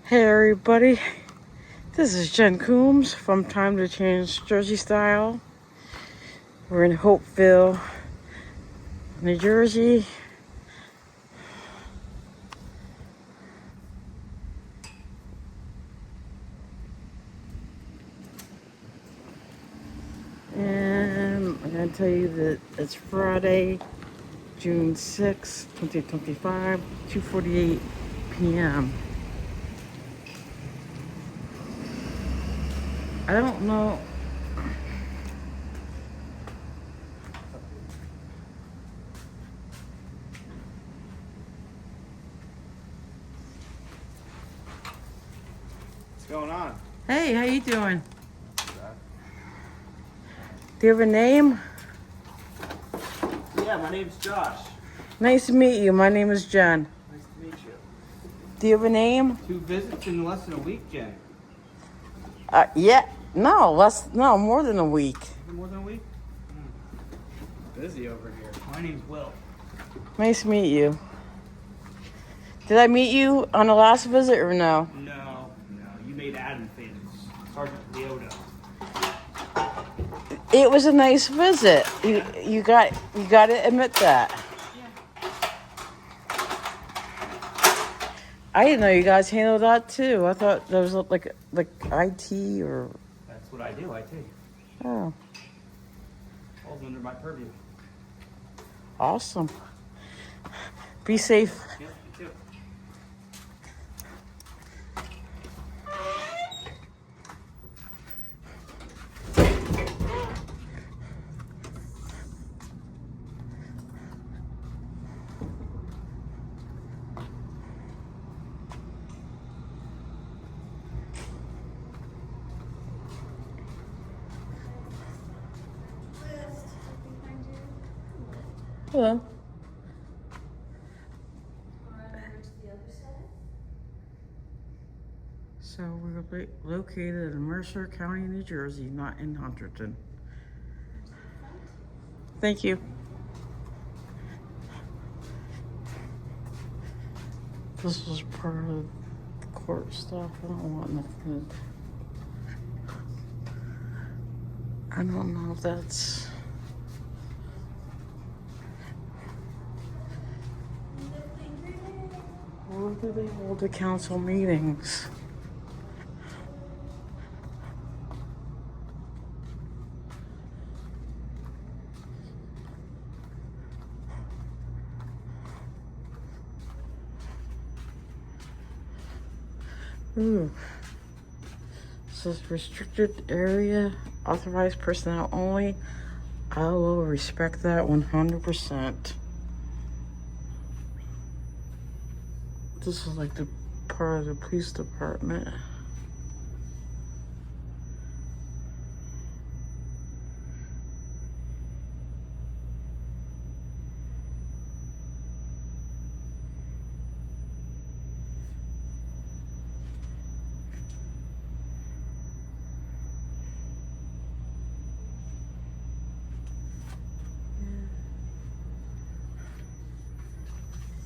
Hey everybody, this is Jen Coombs from Time to Change Jersey Style. We're in Hopewell, New Jersey. And I'm going to tell you that it's Friday, June 6, 2025, 2:48 p.m. I don't know. What's going on? Hey, how you doing? Do you have a name? Yeah, my name's Josh. Nice to meet you. My name is Jen. Nice to meet you. Do you have a name? 2 visits in less than a week, Jen. Yeah. No, more than a week. Is it more than a week? Busy over here. My name's Will. Nice to meet you. Did I meet you on the last visit or no? No. You made Adam famous. Sergeant Leota. It was a nice visit. You got to admit that. Yeah. I didn't know you guys handled that too. I thought that was like IT or. That's what I do, IT. Oh, Falls under my purview. awesome. Be safe. Yep, you too. Hello. So we're located in Mercer County, New Jersey, not in Hunterdon. Thank you. This was part of the court stuff. I don't want nothing. I don't know if that's. Where do they hold the council meetings? Ooh. It says restricted area, authorized personnel only. I will respect that 100%. This is like the part of the police department.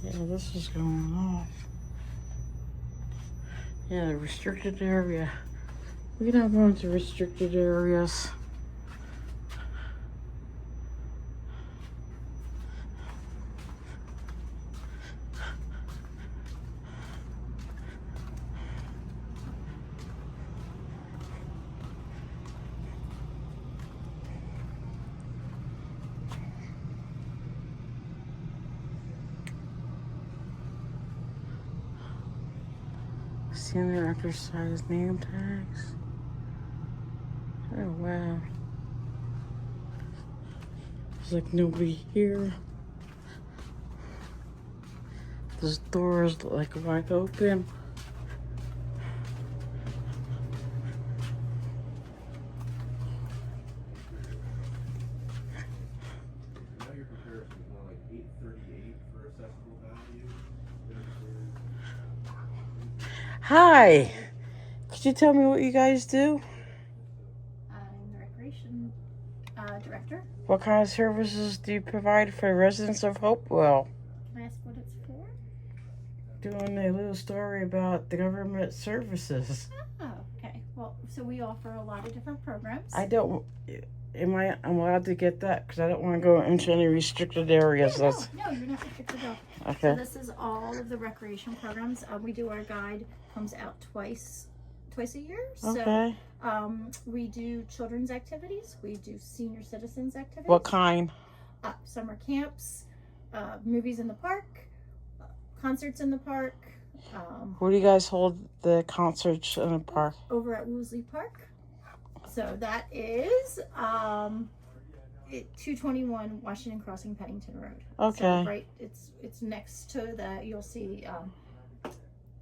Yeah, this is going off. Yeah, the restricted area. We can have going to restricted areas. Senior exercise name tags. Oh wow. There's like nobody here. This door is like wide open. Now your comparison is more like 838 for accessible value. Hi. Could you tell me what you guys do? I'm the recreation director. What kind of services do you provide for residents of Hopewell? Can I ask what it's for? doing a little story about the government services. Oh, okay. Well, so we offer a lot of different programs. I don't. I'm allowed to get that? Because I don't want to go into any restricted areas. Yeah, no, you're not restricted at all. Okay. So this is all of the recreation programs. We do our guide, comes out twice a year. Okay. So we do children's activities. We do senior citizens activities. What kind? Summer camps, movies in the park, concerts in the park. Where do you guys hold the concerts in the park? Over at Woolsey Park. So that is 221 Washington Crossing, Pennington Road. Okay. So right, it's next to you'll see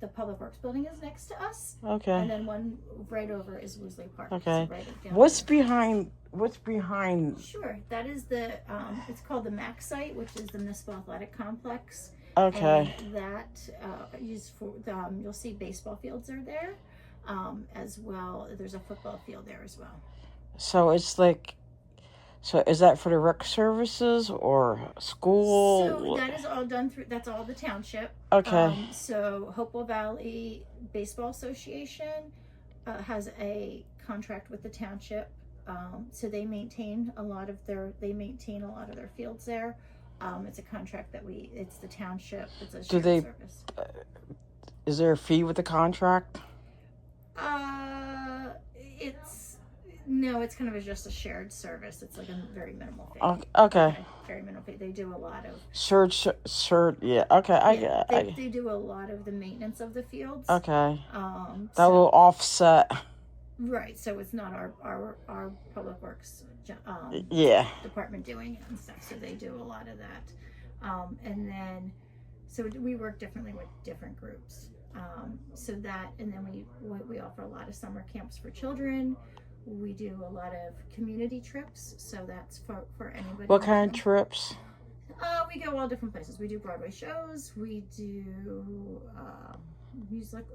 the Public Works building is next to us. Okay. And then one right over is Woolsey Park. Okay. So right down What's there. behind? Sure, that is the it's called the MAC site, which is the Municipal Athletic Complex. Okay. And that used for you'll see baseball fields are there, as well. There's a football field there as well. So it's like, so is that for the rec services or school? So that is all done through. That's all the township. Okay. So Hopewell Valley Baseball Association has a contract with the township. So they maintain a lot of their fields there. It's a contract that it's the township. It's a shared service. Is there a fee with the contract? It's kind of just a shared service. It's like a very minimal fee. Okay. Very minimal fee. They do a lot of Yeah. Okay. they do a lot of the maintenance of the fields. Okay. That will offset. Right. So it's not our public works department doing it and stuff. So they do a lot of that. And then so we work differently with different groups. So that, and then we offer a lot of summer camps for children. We do a lot of community trips, so that's for anybody. What kind of trips? We go all different places. We do Broadway shows. We do music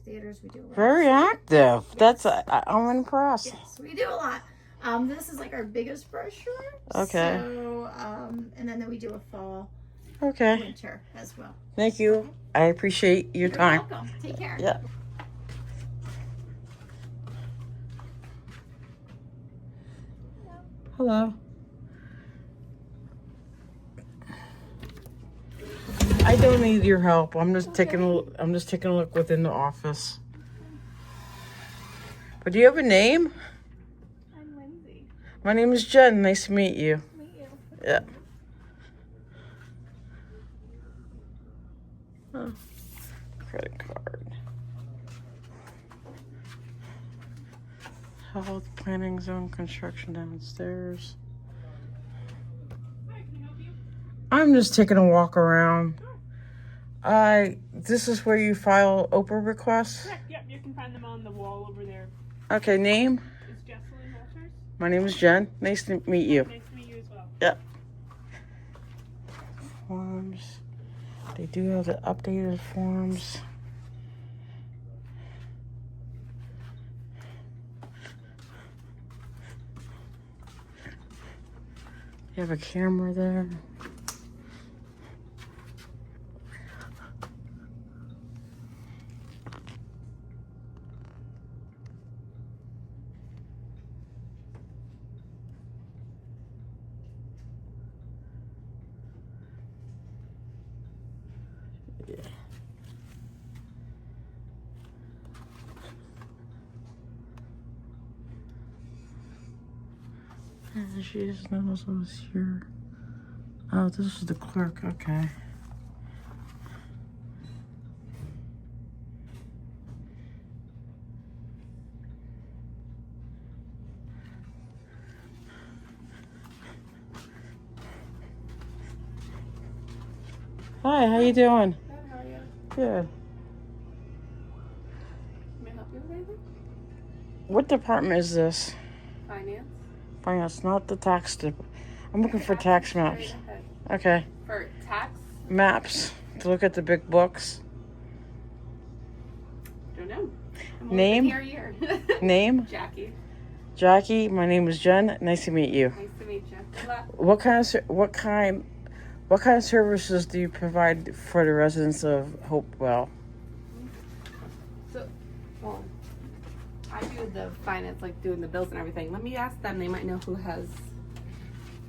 theaters. We do a lot Very active. Yes. I'm impressed. Yes, we do a lot. This is like our biggest brochure. Okay. So, and then we do a fall, Okay. winter as well. Thank you. I appreciate your You're time. welcome. Take care. Yeah. Hello. I don't need your help. I'm just taking a look within the office. But do you have a name? I'm Lindsay. My name is Jen. Nice to meet you. Meet you. Yeah. Oh. Credit card. Health, planning zone, construction downstairs. I'm just taking a walk around. This is where you file OPRA requests? Correct, yep, you can find them on the wall over there. Okay, name? Is Jesselyn Walters? My name is Jen. Nice to meet you. Nice to meet you as well. Yep. Forms. They do have the updated forms. You have a camera there. Yeah. And she just knows I was here. Oh, this is the clerk. Okay. Hi, how you doing? Good, how are you? Good. May I help you with anything? What department is this? Finance. Finance, not the tax. I'm looking for tax maps. Straight ahead. Okay. For tax? Maps to look at the big books. Don't know. I'm Name? Here a year. Name? Jackie. Jackie. My name is Jen. Nice to meet you. Nice to meet you. Good luck. What kind What kind of services do you provide for the residents of Hopewell? So, well, I do the finance, like doing the bills and everything. Let me ask them. They might know who has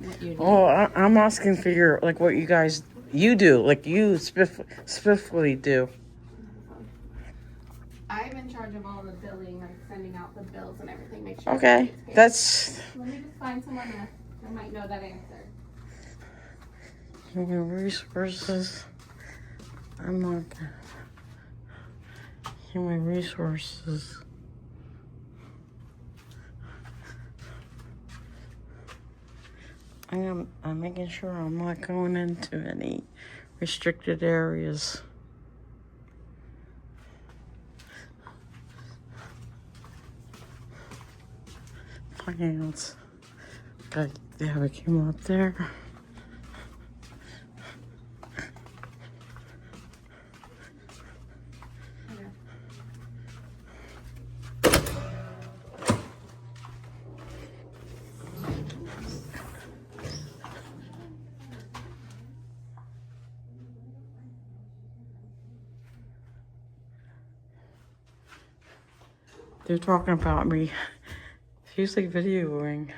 what you need. Oh, I'm asking for your, like, what you do, like you specifically do. I'm in charge of all the billing, like sending out the bills and everything. Make sure. Okay, everything gets paid. that's Let me just find someone that might know that answer. human resources. I'm not human resources. I'm making sure I'm not going into any restricted areas. Finance. They have a camera up there. They're talking about me. She's like videoing.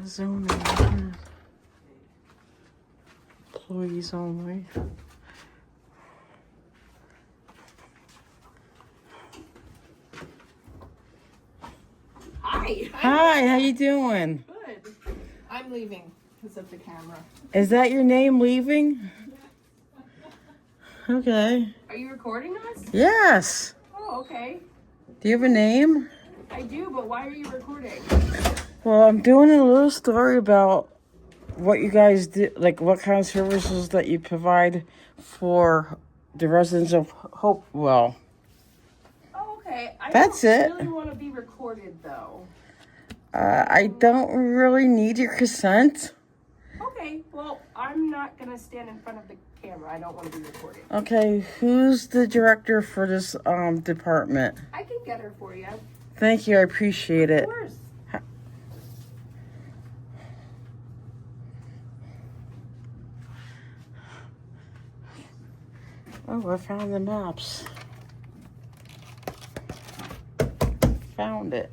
Zoning. Employees only. Hi. Hi, how you doing? Good. I'm leaving because of the camera. Is that your name, leaving? Okay. Are you recording us? Yes. Oh, okay. Do you have a name? I do, but why are you recording? Well, I'm doing a little story about what you guys do, like what kind of services that you provide for the residents of Hopewell. Oh, okay. I That's don't it. really want to be recorded, though. I don't really need your consent. Okay, well, I'm not going to stand in front of the camera. I don't want to be recorded. Okay, who's the director for this department? I can get her for you. Thank you, I appreciate it. Of course. Oh, I found the maps. Found it.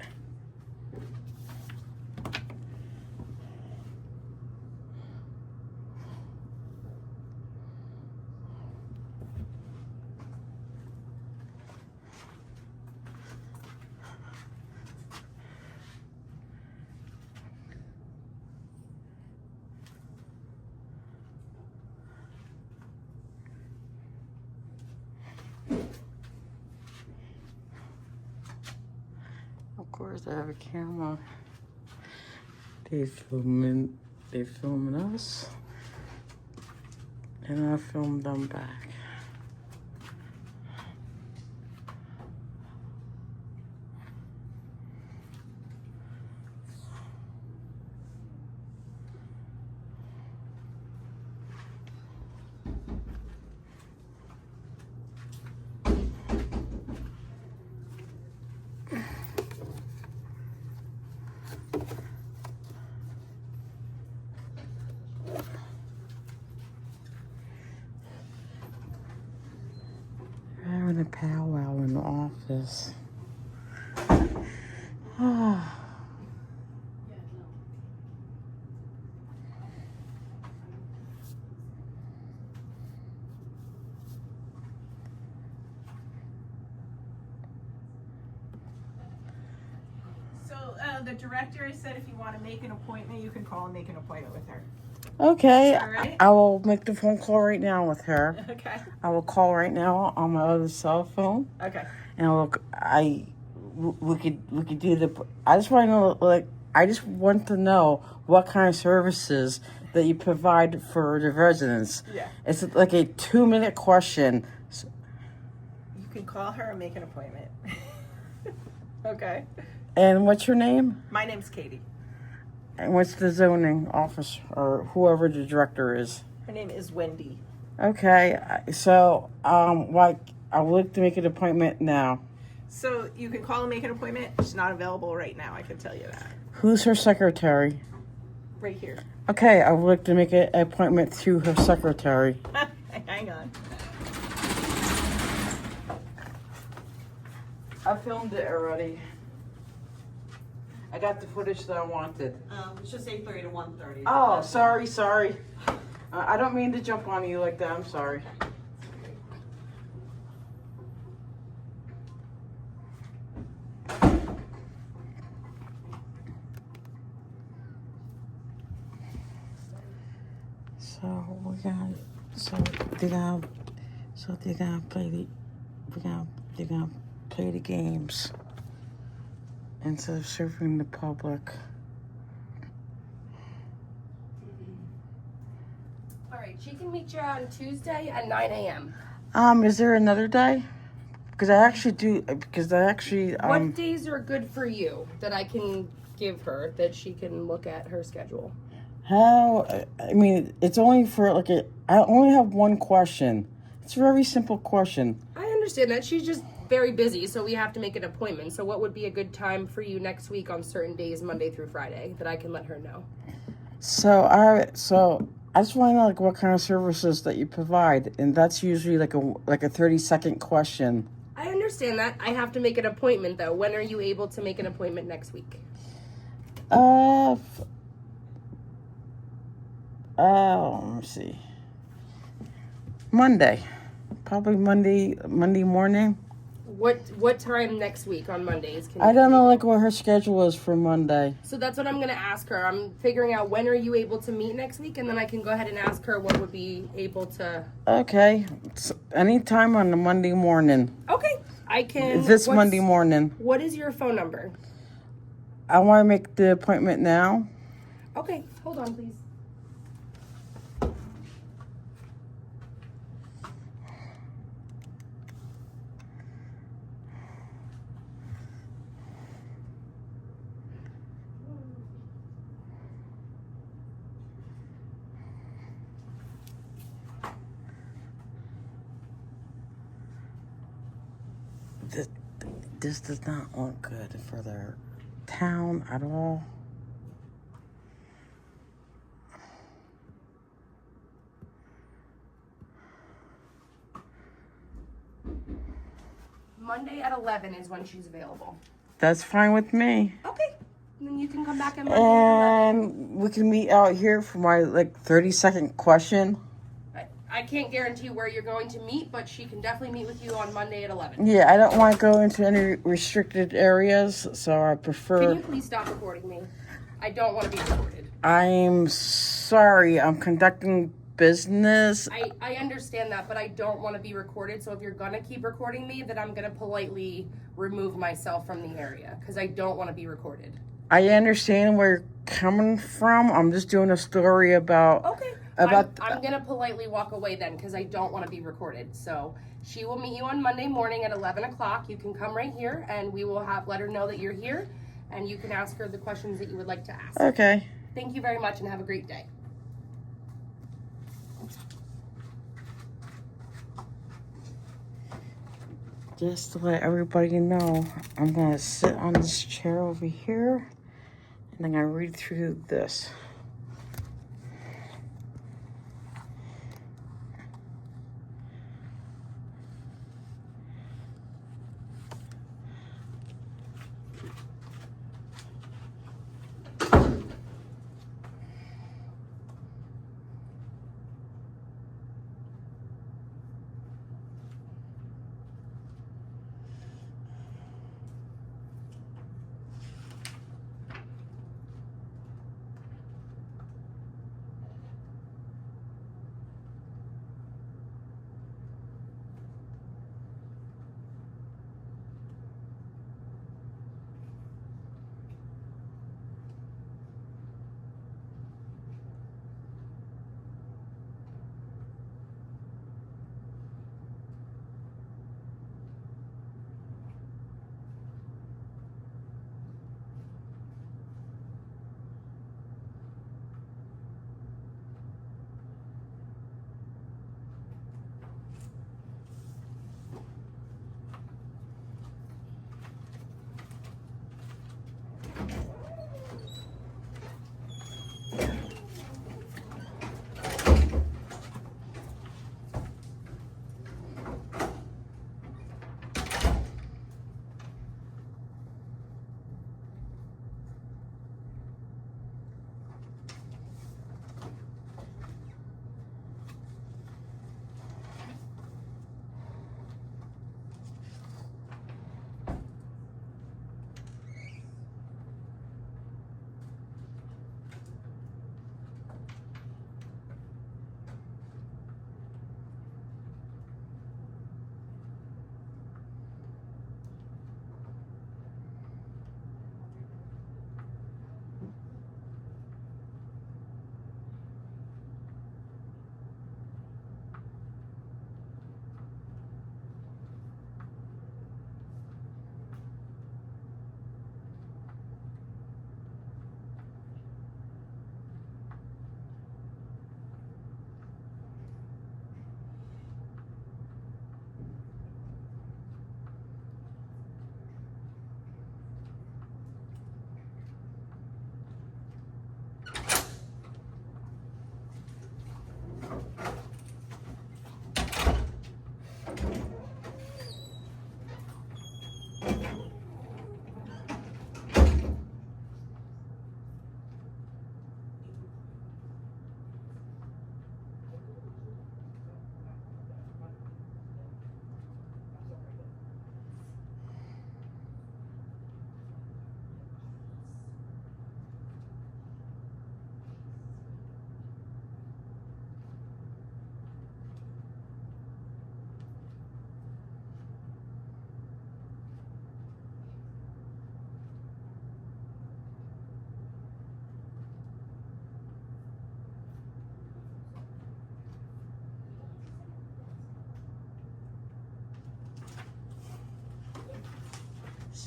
Of course, I have a camera. They filming us, and I filmed them back. Having a powwow in the office. So the director said if you want to make an appointment, you can call and make an appointment with her. Okay, All right. I will make the phone call right now with her. Okay. I will call right now on my other cell phone, Okay. and we could do the. I just want to know, like, I just want to know what kind of services that you provide for the residents. Yeah. It's like a 2-minute question. You can call her and make an appointment. Okay. And what's your name? My name's Katie. And what's the zoning office or whoever the director is? Her name is Wendy. Okay, so like I would like to make an appointment now. So you can call and make an appointment. She's not available right now, I can tell you that. Who's her secretary? Right here. Okay, I would like to make an appointment through her secretary. Hang on. I filmed it already. I got the footage that I wanted. It's just 8:30 to 1:30. Oh, sorry. I don't mean to jump on you like that. I'm sorry. They're gonna play the games instead of serving the public. All right, she can meet you on Tuesday at 9 a.m. Is there another day? Because I actually What days are good for you that I can give her that she can look at her schedule? I mean, it's only for I only have one question. It's a very simple question. I understand that. She's just very busy, so we have to make an appointment. So what would be a good time for you next week on certain days, Monday through Friday, that I can let her know? So I just want to know what kind of services that you provide, and that's usually like a 30-second question. I understand that. I have to make an appointment though. When are you able to make an appointment next week? Let me see. Monday. Probably Monday morning. What time next week on Mondays? I don't know what her schedule is for Monday. So that's what I'm going to ask her. I'm figuring out when are you able to meet next week, and then I can go ahead and ask her what would be able to... Okay. It's anytime on the Monday morning. Okay. I can... Monday morning. What is your phone number? I want to make the appointment now. Okay. Hold on, please. This does not look good for their town at all. Monday at 11 is when she's available. That's fine with me. Okay. Then you can come back on Monday at 11. And we can meet out here for my 30-second question. I can't guarantee where you're going to meet, but she can definitely meet with you on Monday at 11. Yeah, I don't want to go into any restricted areas, so I prefer... Can you please stop recording me? I don't want to be recorded. I'm sorry, I'm conducting business. I understand that, but I don't want to be recorded, so if you're going to keep recording me, then I'm going to politely remove myself from the area, because I don't want to be recorded. I understand where you're coming from. I'm just doing a story about... Okay. I'm going to politely walk away then because I don't want to be recorded. So she will meet you on Monday morning at 11 o'clock. You can come right here and we will let her know that you're here and you can ask her the questions that you would like to ask. Okay. Thank you very much and have a great day. Just to let everybody know, I'm going to sit on this chair over here and I'm going to read through this.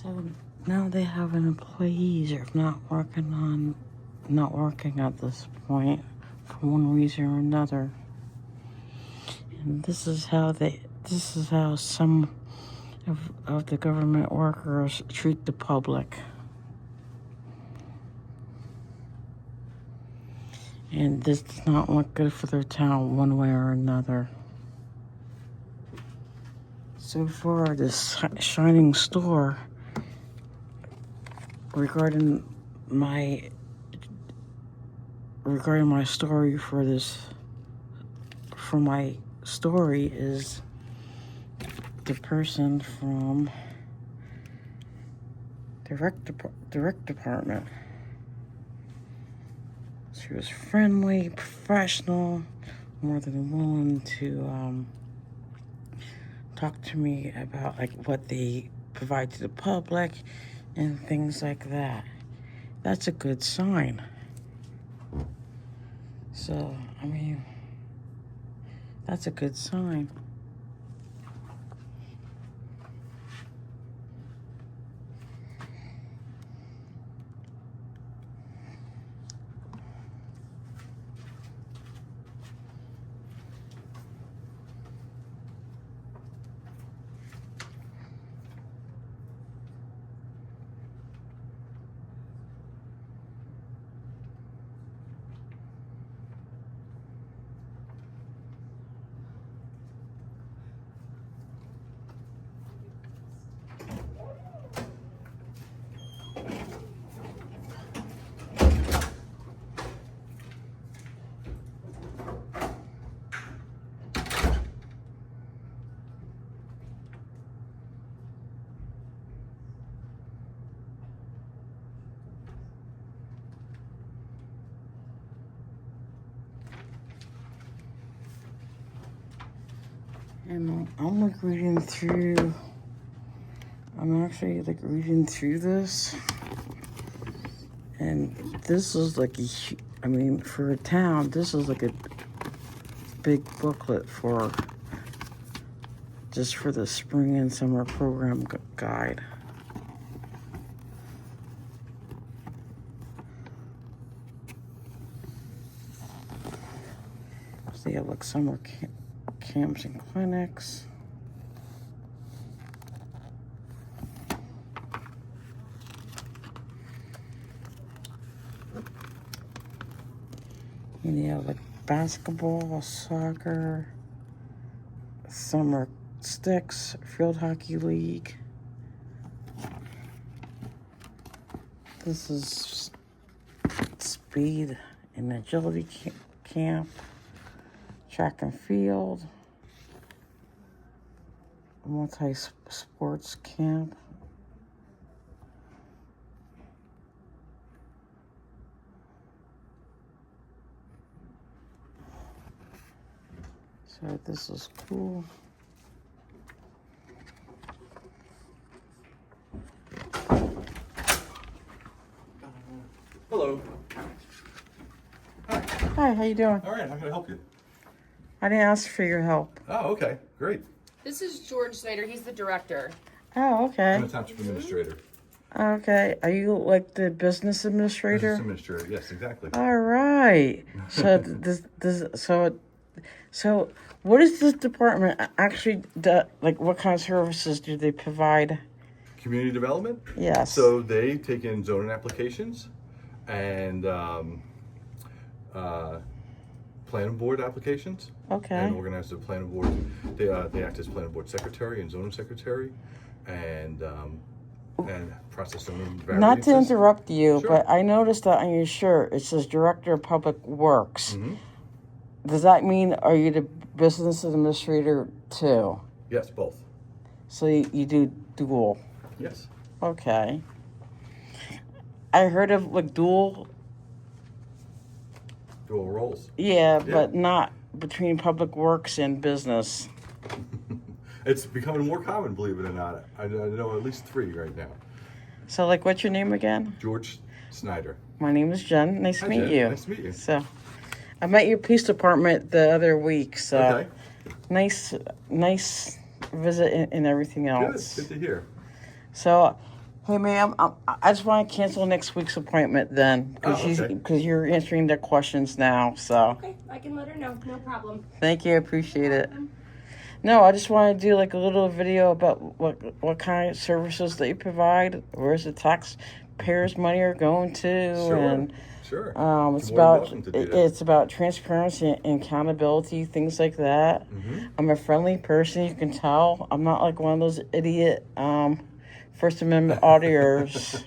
So now they have an employees are not working at this point for one reason or another. And this is how some of the government workers treat the public. And this does not look good for their town one way or another. So far, this shining star regarding my story for my story is the person from the rec department. She was friendly, professional, more than willing to talk to me about like what they provide to the public and things like that. That's a good sign. So, I mean, that's a good sign. And I'm actually reading through this. And this is like for a town, this is like a big booklet for the spring and summer program guide. So they have like summer camps and clinics. And they have like basketball, soccer, summer sticks, field hockey league. This is speed and agility camp, track and field, multi-sports camp. So this is cool. Hello. Hi, how you doing? All right, how can I help you? I didn't ask for your help. Oh, okay, great. This is George Snyder. He's the director. Oh, okay. I'm the township administrator. Okay. Are you like the business administrator? Business administrator, yes, exactly. All right. So so what is this department actually do? Like, what kind of services do they provide? Community development? Yes. So they take in zoning applications and planning board applications. Okay. And organize the planning board. They act as planning board secretary and zoning secretary, and process zoning variances. Not to interrupt you, Sure. but I noticed that on your shirt it says Director of Public Works. Mm-hmm. Does that mean are you the business administrator too? Yes, both. So you do dual. Yes. Okay. I heard of like dual. Dual roles. Yeah, but not between public works and business. It's becoming more common, believe it or not. I know at least 3 right now. So, like, what's your name again? George Snyder. My name is Jen. Nice to Hi, meet Jen. you. Nice to meet you. So, I met your police department the other week. So, Okay. nice visit and everything Good. else. Good to hear. So, Hey, ma'am, I just want to cancel next week's appointment then, okay. because you're answering their questions now. So Okay, I can let her know. No problem. thank you, I appreciate it. No, I just want to do like a little video about what kind of services that you provide. Where's the taxpayers' money are going to, Sure. and Sure. it's You're more than about welcome to do that. it's about transparency and accountability, things like that. I'm a friendly person, you can tell. I'm not like one of those idiot First Amendment auditors.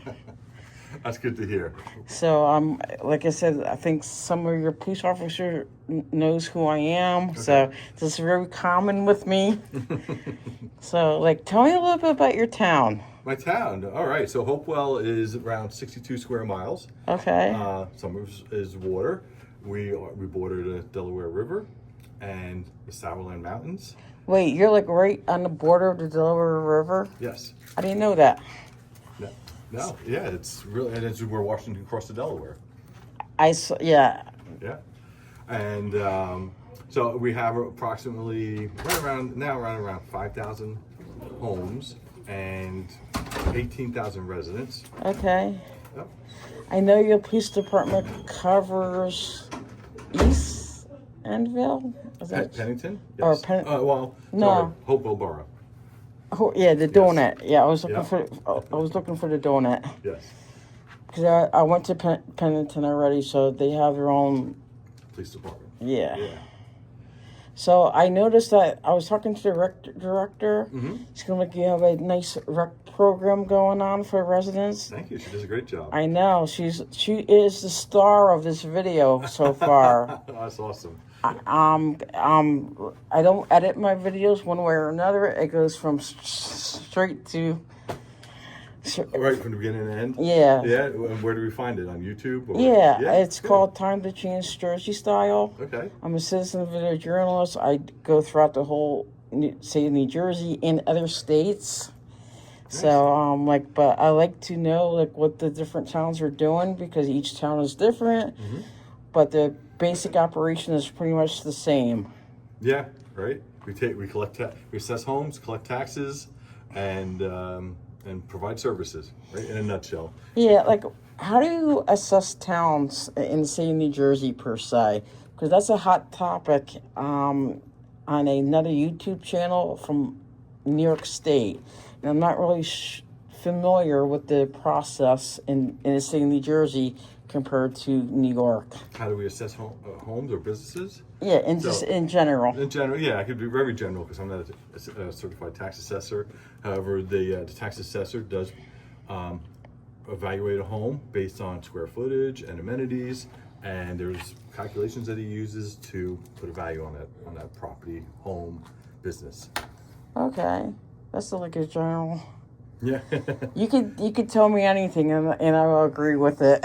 That's good to hear. So like I said, I think some of your police officer knows who I am. So this is very common with me. So like, tell me a little bit about your town. My town. All right. So Hopewell is around 62 square miles. Okay. Some of it is water. We border the Delaware River and the Sauerland Mountains. Wait, you're like right on the border of the Delaware River? Yes. I didn't know that. No. Yeah. It's really, and it's where Washington crossed the Delaware. Yeah. Yeah. And so we have approximately around 5,000 homes and 18,000 residents. Okay. Yep. I know your police department covers East Endville? Is that Pennington? Or Yes. No. Sorry, Hopewell Borough. Oh, yeah, the donut. Yeah, I was looking Yeah. for the donut. Yes. Because I went to Pennington already, so they have their own. Police department. Yeah. Yeah. So I noticed that I was talking to the rec director. Mm-hmm. It's going to like you have a nice rec program going on for residents. Thank you. She does a great job. I know she is the star of this video so far. That's awesome. I don't edit my videos one way or another. It goes from straight to. Right from the beginning to the end. Yeah. Yeah. And where do we find it on YouTube? Or? Yeah, it's good. called Time to Change Jersey Style. Okay. I'm a citizen video journalist. I go throughout the whole state of New Jersey and other states. Nice. So, but I like to know, like, what the different towns are doing because each town is different, but the basic operation is pretty much the same. Yeah, right. We collect, we assess homes, collect taxes, and provide services, right, in a nutshell. Yeah, like, how do you assess towns in the state of New Jersey, per se? Because that's a hot topic on another YouTube channel from New York State. And I'm not really familiar with the process in the state of New Jersey compared to New York. How do we assess homes or businesses? Yeah, just in general. In general, yeah, I could be very general because I'm not a certified tax assessor. However, the tax assessor does evaluate a home based on square footage and amenities, and there's calculations that he uses to put a value on that property, home, business. Okay, that's like a general. Yeah. You could tell me anything and I will agree with it.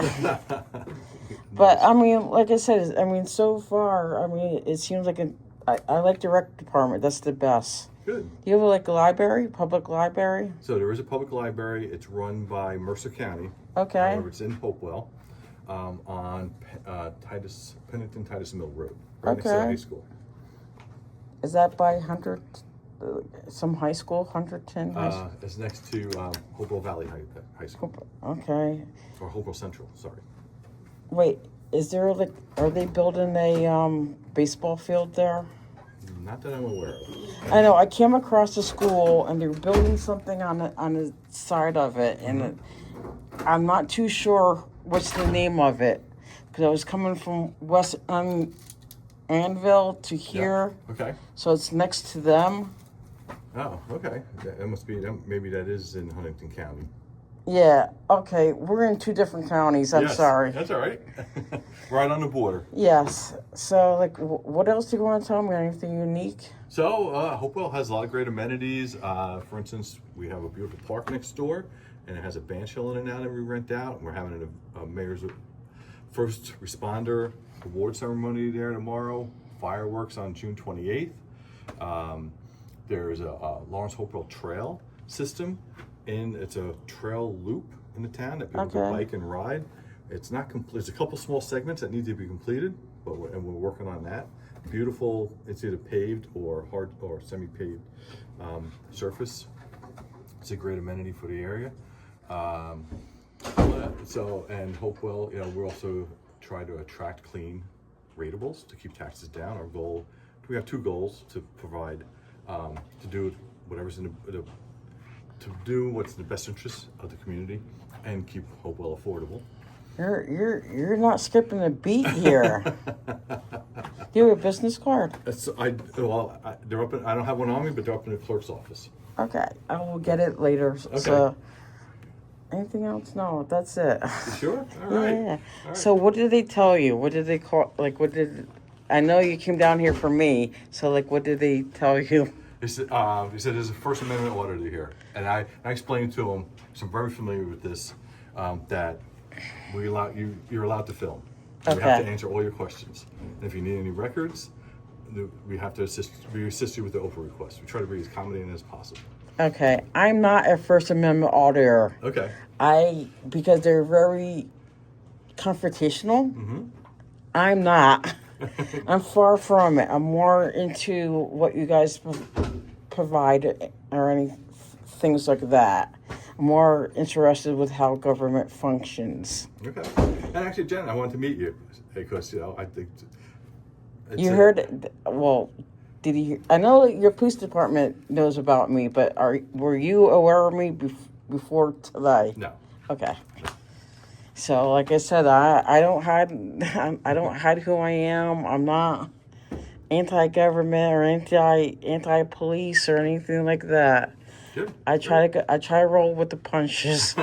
But I mean, like I said, so far, it seems like I like the rec department. That's the best. Good. Do you have like a library, public library? So there is a public library. It's run by Mercer County. Okay. However, it's in Hopewell, on Pennington Titus Mill Road, right next to the high school. Is that by some high school, Hunterton High School? It's next to Hopewell Valley High School. Okay. Or Hopewell Central, sorry. Wait, is there are they building a baseball field there? Not that I'm aware of. I know, I came across the school and they're building something on the side of it, and I'm not too sure what's the name of it, because I was coming from West Anvil to here. Yeah. Okay. So it's next to them. Oh, okay. That must be, maybe that is in Huntington County. Yeah, okay. We're in two different counties. I'm sorry. That's all right. Right on the border. Yes. So, like, what else do you want to tell me? Anything unique? So, Hopewell has a lot of great amenities. For instance, we have a beautiful park next door, and it has a band shell in it now that we rent out. We're having a mayor's first responder award ceremony there tomorrow. Fireworks on June 28th. There's a Lawrence Hopewell Trail system. It's a trail loop in the town that people can bike and ride. It's not complete. There's a couple small segments that need to be completed, but we're working on that. Beautiful. It's either paved or hard or semi-paved surface. It's a great amenity for the area. So, and Hopewell, we're also trying to attract clean ratables to keep taxes down. Our goal, we have two goals to provide, to do whatever's to do what's in the best interest of the community and keep Hopewell affordable. You're not skipping a beat here. Do you have a business card? They're up. I don't have one on me, but they're up in the clerk's office. Okay, I will get it later. Okay. So, anything else? No, that's it. You sure? All right. Yeah. All right. So, what did they tell you? What did they call? Like, what did? I know you came down here for me. So, like, what did they tell you? He said there's a First Amendment auditor here, and I explained to him, so I'm very familiar with this, that you're allowed to film. We have Okay. to answer all your questions. And if you need any records, we have to assist you with the OPRA request. We try to be as accommodating as possible. Okay, I'm not a First Amendment auditor. Okay. Because they're very confrontational. Mm-hmm. I'm not. I'm far from it. I'm more into what you guys provide or any things like that. I'm more interested with how government functions. Okay. And actually, Jen, I wanted to meet you because I think You heard? Well, did you? I know that your police department knows about me, but were you aware of me before today? No. Okay. So, like I said, I don't hide who I am. I'm not anti-government or anti-police or anything like that. Good. I try to roll with the punches.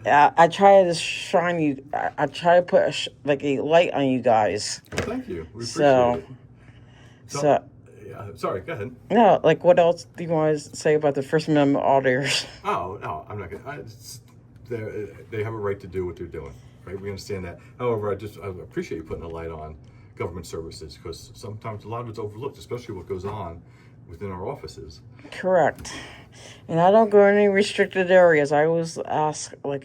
I try to shine you. I try to put a light on you guys. Thank you. We appreciate it. So, yeah, sorry. Go ahead. no, like what else do you want to say about the First Amendment auditors? Oh no, I'm not gonna. They have a right to do what they're doing, right? We understand that. However, I appreciate you putting a light on government services because sometimes a lot of it's overlooked, especially what goes on within our offices. Correct. And I don't go in any restricted areas. I always ask, I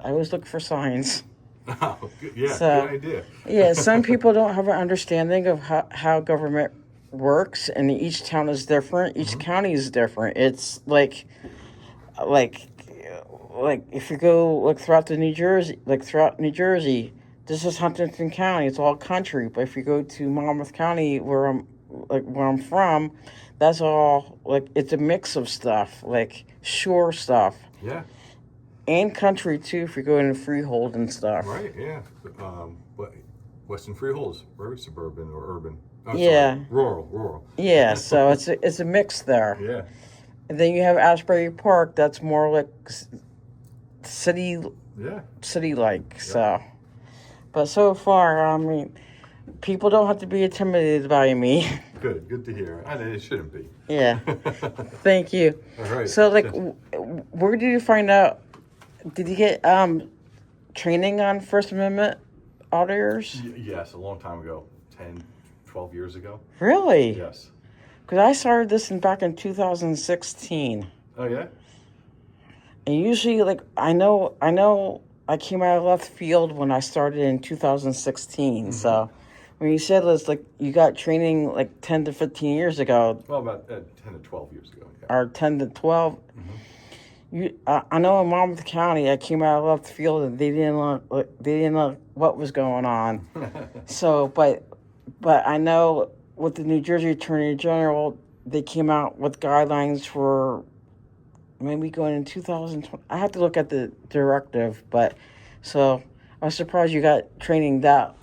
always look for signs. Oh, good. Yeah, So, good idea. Yeah, some people don't have an understanding of how government works, and each town is different. Each county is different. It's like if you go throughout New Jersey, this is Huntington County. It's all country. But if you go to Monmouth County, where I'm from, that's all it's a mix of stuff, shore stuff. Yeah. And country too, if you go into freehold and stuff. Right. Yeah. But Western Freehold's very suburban or urban. Oh, Yeah. Sorry, rural. Yeah, so it's a mix there. Yeah. And then you have Asbury Park, that's more like city Yeah. like. So, but so far, I mean, people don't have to be intimidated by me. Good to hear. And it shouldn't be. Yeah. Thank you. All right. So, Yes. where did you find out? Did you get training on First Amendment auditors? Yes, a long time ago, 10, 12 years ago. Really? Yes. Because I started this back in 2016. Oh yeah. And usually, I know I came out of left field when I started in 2016. Mm-hmm. So when you said it's you got training 10 to 15 years ago, Well, about 10 to 12 years ago. Yeah. or 10 to 12, I know in Monmouth County I came out of left field and they didn't know what was going on. So, but I know with the New Jersey Attorney General, they came out with guidelines for maybe going in 2020. I have to look at the directive, but so I was surprised you got training that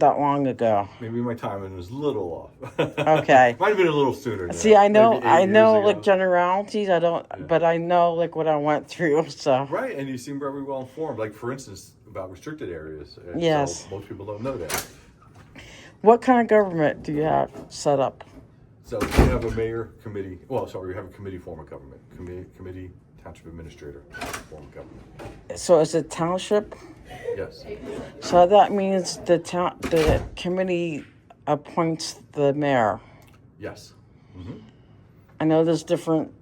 long ago. Maybe my timing was a little off. Okay. Might have been a little sooner. Than See, that. I know Maybe 8 years ago. generalities. I don't, but I know what I went through. So Right, and you seem very well informed. For instance, about restricted areas. And Yes. So most people don't know that. what kind of government do you have set up? So we have a mayor committee. Well, sorry, we have a committee form of government. Committee township administrator form of government. So it's a township. Yes. So that means the committee appoints the mayor. Yes. Mm-hmm. I know there's different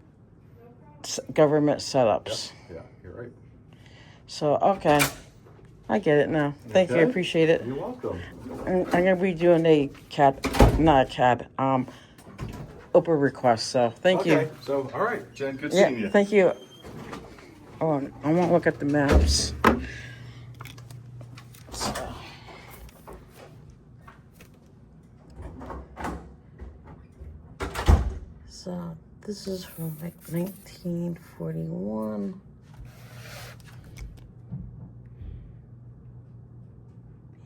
government setups. Yeah, you're right. So, okay. I get it now. Thank you. I Okay. appreciate it. You're welcome. I'm going to be doing OPRA request. So, thank Okay. you. So, all right, Jen, good Yeah, seeing you. thank you. Oh, I want to look at the maps. So this is from like 1941.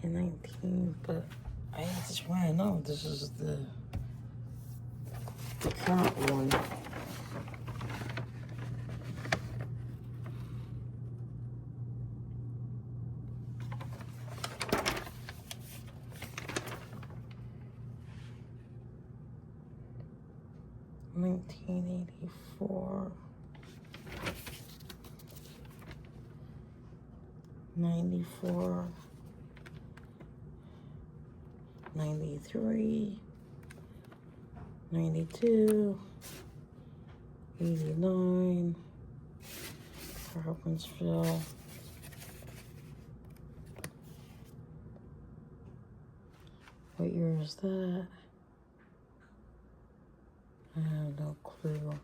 In 19, but I just want to know this is the current one. $1984, 94, 93, 92, 89 for Hopkinsville. What year is that? I have no clue.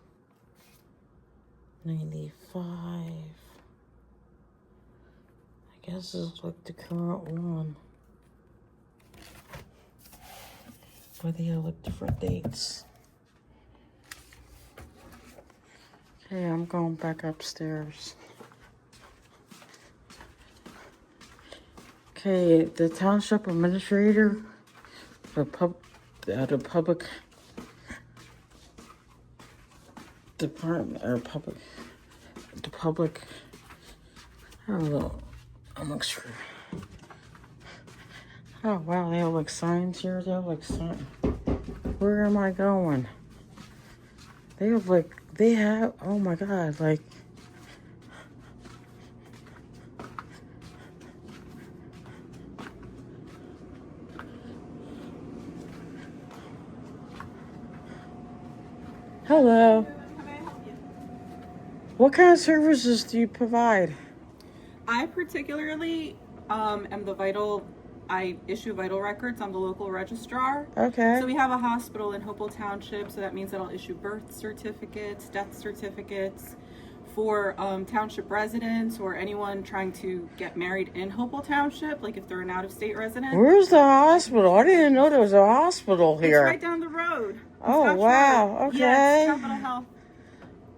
95. I guess it's like the current one. But they have like different dates. Okay, I'm going back upstairs. Okay, the township administrator, the public department, or the public, I don't know, I'm not sure. Oh wow, they have like signs here, they have like signs. Where am I going? They have, oh my God, like, hello. How may I help you? What kind of services do you provide? I particularly am I issue vital records. I'm the local registrar. Okay. So we have a hospital in Hopewell Township, so that means that I'll issue birth certificates, death certificates for township residents or anyone trying to get married in Hopewell Township, like if they're an out-of-state resident. Where's the hospital? I didn't know there was a hospital here. It's right down the road. Oh, Scotch wow. Road. Okay. Yeah, it's Capital Health.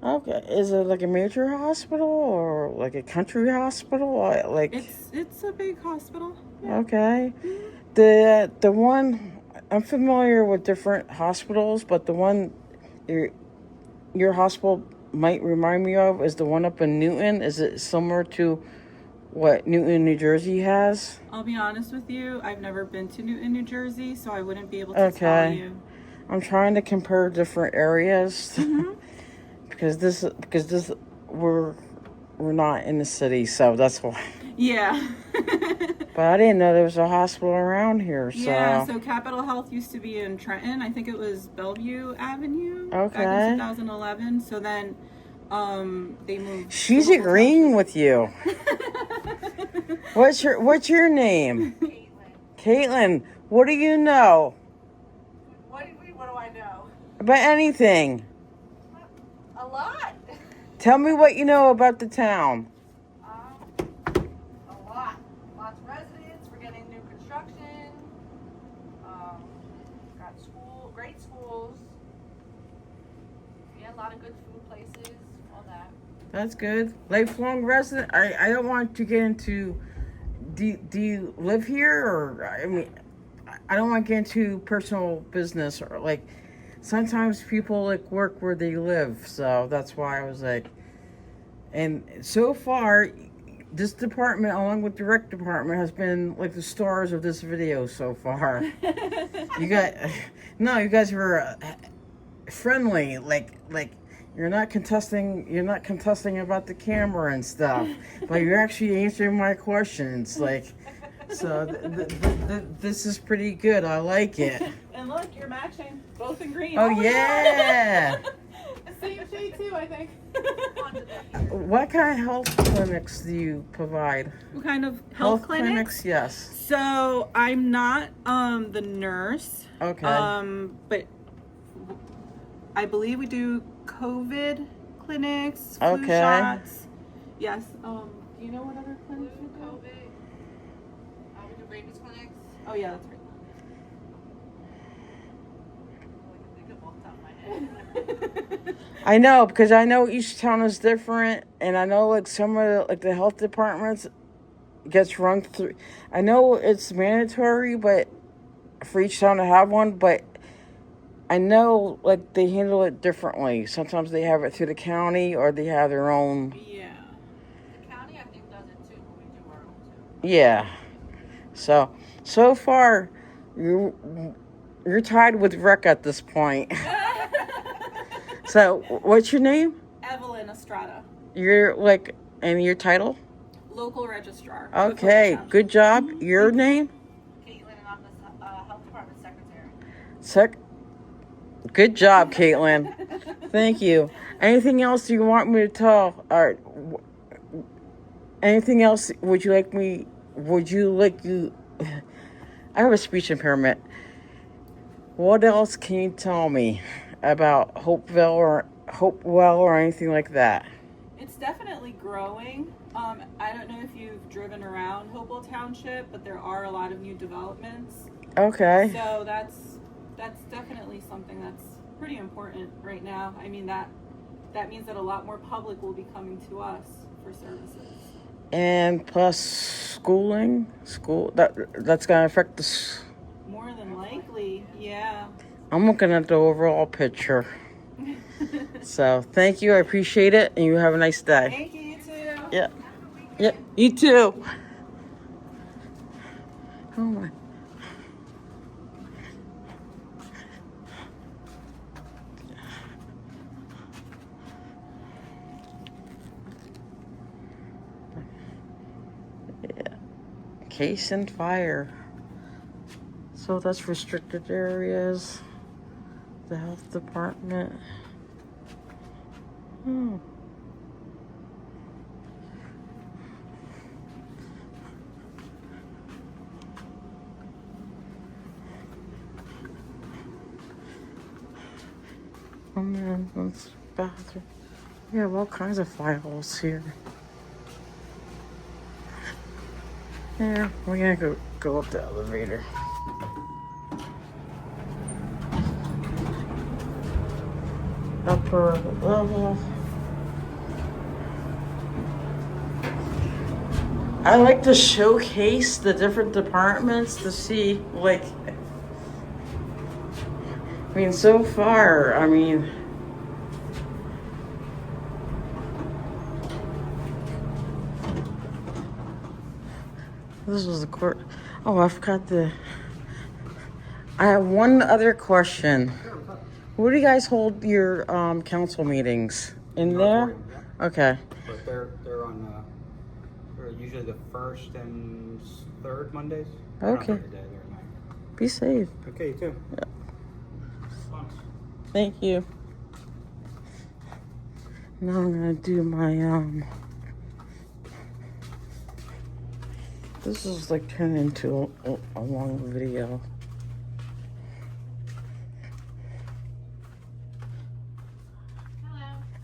Okay. Is it like a major hospital or like a country hospital? Or like It's a big hospital. Yeah. okay. The one I'm familiar with different hospitals, but the one your hospital might remind me of is the one up in Newton. Is it similar to what Newton, New Jersey has? I'll be honest with you, I've never been to Newton, New Jersey, so I wouldn't be able to tell you. I'm trying to compare different areas because this we're not in the city, so that's why. Yeah. But I didn't know there was a hospital around here. So Yeah, so Capital Health used to be in Trenton. I think it was Bellevue Avenue Okay. back in 2011. So then they moved. She's to Hopewell agreeing with you. What's your name? Caitlin. What do you know What do I know? about anything? A lot. Tell me what you know about the town. A lot. Lots of residents. We're getting new construction. Got great schools. Yeah, a lot of good food places. All that. That's good. Lifelong resident. I don't want to get into. Do you live here, or I mean, I don't want to get into personal business, or like sometimes people like work where they live, so that's why I was like. And so far, this department, along with the rec department, has been like the stars of this video so far. You guys were friendly, like you're not contesting about the camera and stuff, but you're actually answering my questions, like. So this is pretty good. I like it. And look, you're matching both in green. Oh yeah. Same shade too, I think. What kind of health clinics do you provide? What kind of health clinics? Yes. So I'm not the nurse. Okay. But I believe we do COVID clinics, flu shots. Yes. Do you know what other clinics we do? COVID. We do rabies clinics. Oh yeah, that's right. I know, because I know each town is different, and I know like some of the, like the health departments gets run through. I know it's mandatory, but for each town to have one, but I know like they handle it differently. Sometimes they have it through the county, or they have their own. Yeah. The county, I think, does it too, but we do our own too. Yeah. So far, you're tied with Rick at this point. So, what's your name? Evelyn Estrada, You're like, and your title? local registrar. of Okay, Hopewell Township. good job. Your name? Caitlin, and I'm the health department secretary. Good job, Caitlin. Thank you. Anything else you want me to tell? Or anything else? Would you like I have a speech impairment. What else can you tell me about Hopewell or anything like that? It's definitely growing. I don't know if you've driven around Hopewell Township, but there are a lot of new developments. Okay. So that's definitely something that's pretty important right now. I mean, that means that a lot more public will be coming to us for services. And plus that's gonna affect More than likely, yeah. I'm looking at the overall picture. So thank you, I appreciate it, and you have a nice day. Thank you, you too. Yeah. Yeah, you too. Oh my. Yeah. Case and fire. So that's restricted areas. The health department. Oh man, that's bathroom. We have all kinds of files here. Yeah, we're gonna go up the elevator. Upper level. I like to showcase the different departments to see, like, I mean, so far, I mean, this was the court. Oh, I forgot I have one other question. Where do you guys hold your council meetings? In there? Auditorium, yeah. Okay. But they're on they're usually the first and third Mondays. They're not Okay. every day, they're at night. Be safe. Okay, you too. Yeah. Thanks. Thank you. Now I'm gonna do my this is like turning into a long video.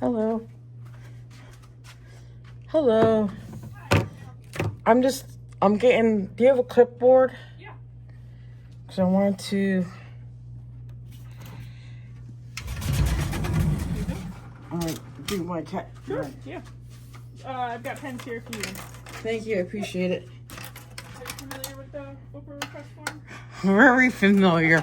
Hello. Hello. I'm getting, do you have a clipboard? Yeah. Because I want to, do my cat. Sure. Yeah. I've got pens here for you. Thank you, I appreciate it. Are you familiar with the OPRA request form? Very familiar.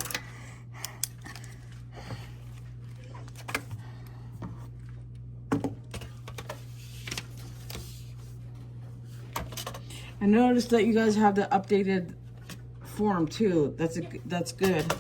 I noticed that you guys have the updated form too. That's good.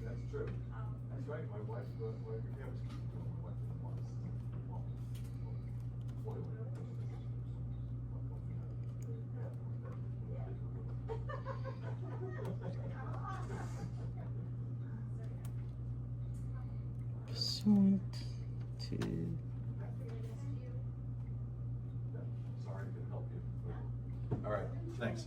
That's true. That's right. My wife, yeah, was my wife Pursuant to Sorry, I couldn't help you. All right, thanks.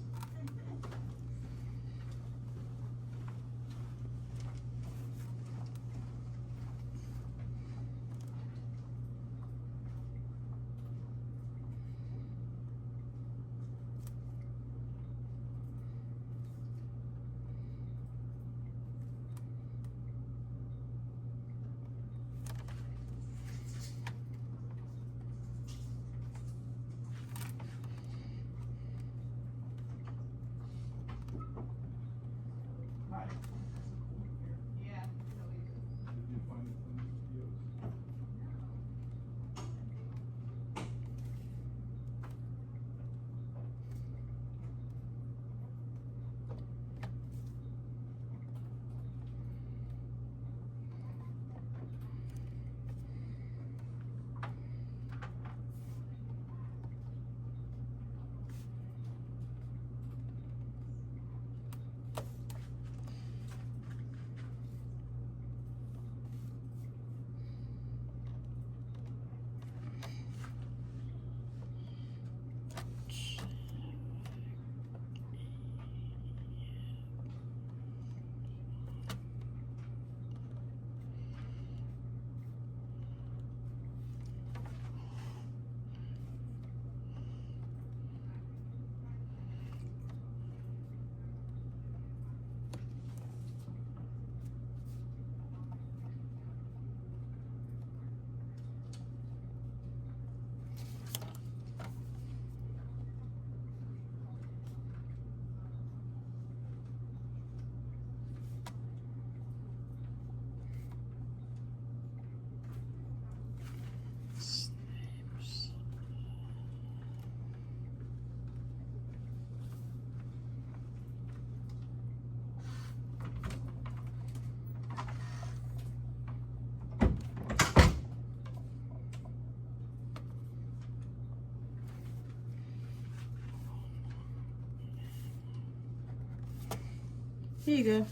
Here you go.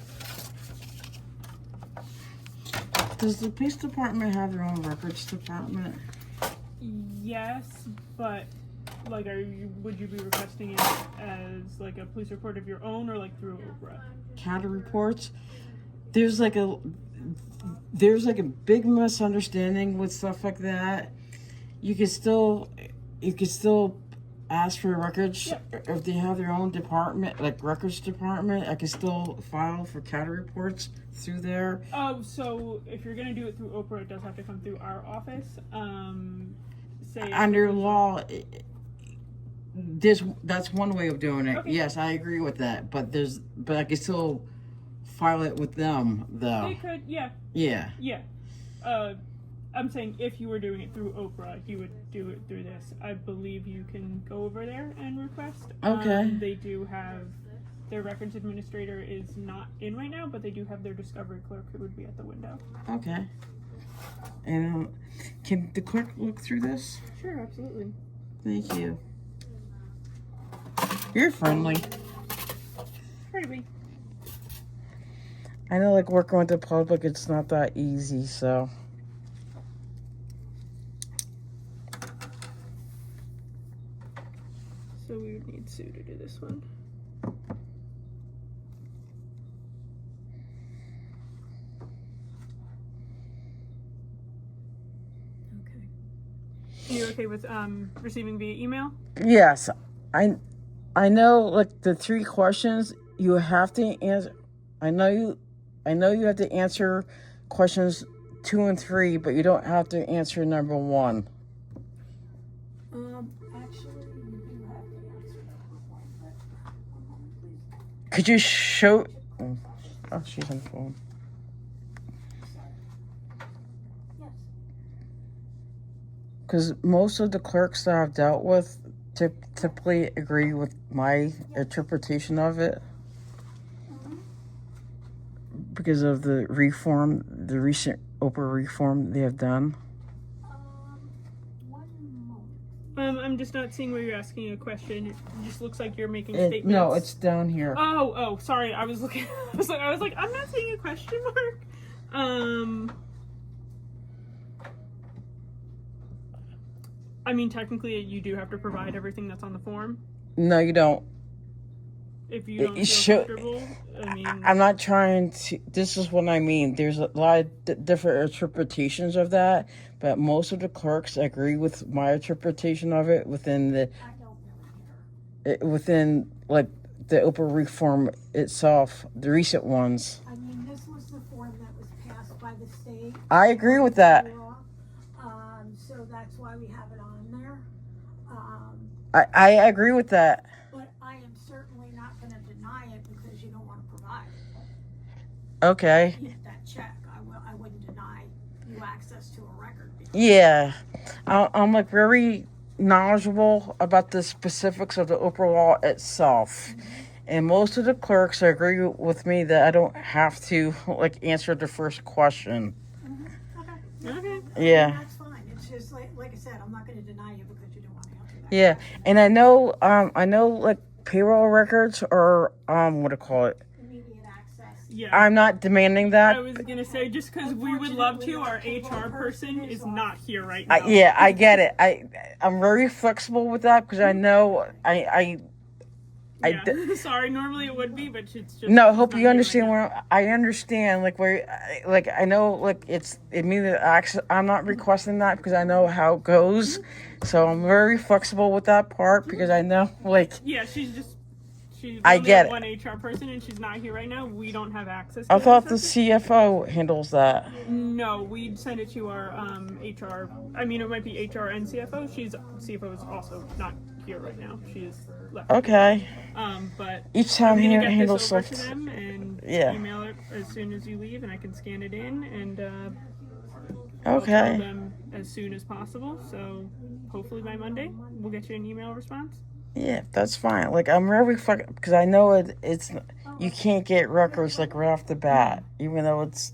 Does the police department have their own records department? Yes, but like, would you be requesting it as like a police report of your own, or like through OPRA? Counter reports. There's like a big misunderstanding with stuff like that. You could still ask for records. Yep. If they have their own department, like records department. I can still file for counter reports through there. Oh, so if you're gonna do it through OPRA, it does have to come through our office. Say Under law, that's one way of doing it. Okay. Yes, I agree with that. But I can still file it with them though. They could, yeah. Yeah. Yeah. I'm saying if you were doing it through OPRA, you would do it through this. I believe you can go over there and request. Okay. They do have, their records administrator is not in right now, but they do have their discovery clerk who would be at the window. Okay. And can the clerk look through this? Sure, absolutely. Thank you. You're friendly. Pretty. I know, like, working with the public, it's not that easy, so. So we would need Sue to do this one. Okay. Are you okay with receiving via email? Yes. I know, like, the 3 questions you have to answer. I know you have to answer questions 2 and 3, but you don't have to answer number 1. Actually, you do have to answer number 1, but please. Could you show? Oh, she's on the phone. Yes. Because most of the clerks that I've dealt with typically agree with my interpretation of it because of the recent OPRA reform they have done. I'm just not seeing where you're asking a question. It just looks like you're making statements. No, it's down here. Oh, sorry. I was looking. I was like, I'm not seeing a question mark. I mean, technically, you do have to provide everything that's on the form. No, you don't. If you don't feel comfortable, I mean, I'm not trying to. This is what I mean. There's a lot of different interpretations of that, but most of the clerks agree with my interpretation of it within like the OPRA reform itself, the recent ones. I mean, this was the form that was passed by the state. I agree with that. So that's why we have it on there. I agree with that. But I am certainly not going to deny it because you don't want to provide it. Okay. That check, I wouldn't deny you access to a record. Yeah, I'm like very knowledgeable about the specifics of the OPRA law itself. And most of the clerks agree with me that I don't have to like answer the first question. okay. Yeah. That's fine. It's just like I said, I'm not going to deny you because you don't want to answer that. Yeah, and I know like payroll records or what do you call it? Immediate access. Yeah. I'm not demanding that. I was gonna say just because we would love to, our HR person is not here right now. Yeah, I get it. I'm very flexible with that because I know Sorry, normally it would be, but it's just. No, I hope not you here understand right where I understand. Like I know like it's immediate access. I'm not requesting that because I know how it goes. So I'm very flexible with that part because I know like. Yeah, she's I get one HR person and she's not here right now. We don't have access to I thought that the system. CFO handles that. No, we'd send it to our HR. I mean, it might be HR and CFO. CFO is also not here right now. She is left. Okay. But Each time I'm gonna he get handles this over stuff. to them and Yeah. email it as soon as you leave, and I can scan it in and Okay. I'll tell them as soon as possible. So hopefully by Monday we'll get you an email response. Yeah, that's fine. Like I'm very because I know it's you can't get records like right off the bat, even though it's.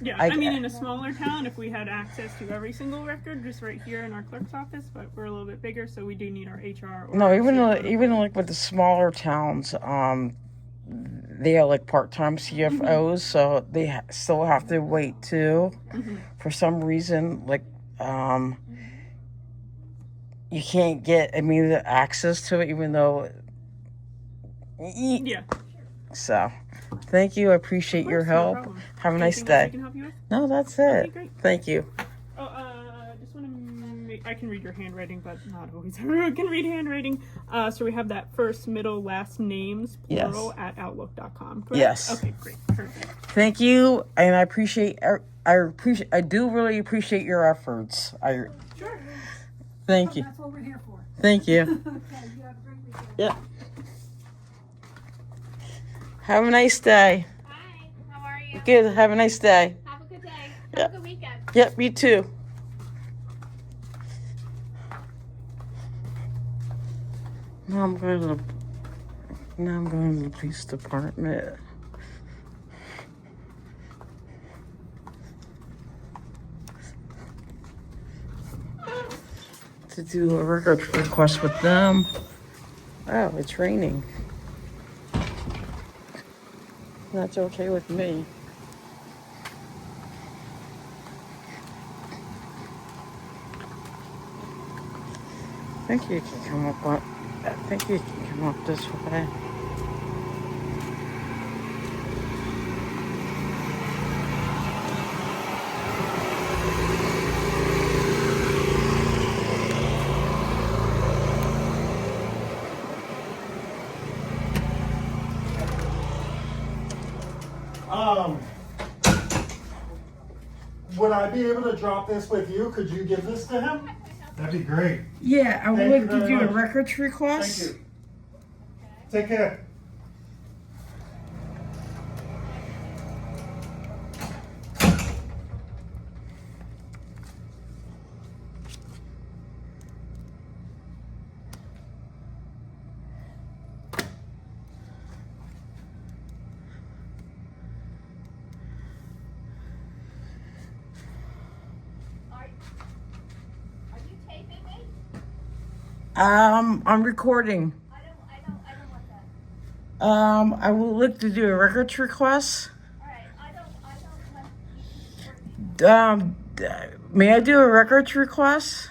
Yeah, I mean, in a smaller town, if we had access to every single record, just right here in our clerk's office, but we're a little bit bigger, so we do need our HR. Or No, our even CFO. like with the smaller towns, they are like part-time CFOs, so they still have to wait too. For some reason, like you can't get immediate access to it, even though. Yeah. So, thank you. I appreciate your help. problem. Have a nice Anything else I day. can help you with? No, that's it. Okay, great. Thank you. Oh, just want to I can read your handwriting, but not always everyone can read handwriting. So we have that first, middle, last names, plural, Yes. at outlook.com. Correct? Yes. Okay, great. Perfect. Thank you, and I do really appreciate your efforts. Sure. Thank you. That's what we're here for. Thank you. Okay, you have a great weekend. Yeah. Have a nice day. Hi, how are you? Good. Have a nice day. Have a good day. Yeah. Have a good weekend. Yep, me too. Now I'm going to the police department. To do a record request with them. Oh, it's raining. That's okay with me. I think you can come up this way. Would I be able to drop this with you? Could you give this to him? That'd be great. Yeah, I would Thank like you to very do a much. records request. Thank you. Take care. I'm recording. I don't want that. I would like to do a records request. Alright, I don't want May I do a records request?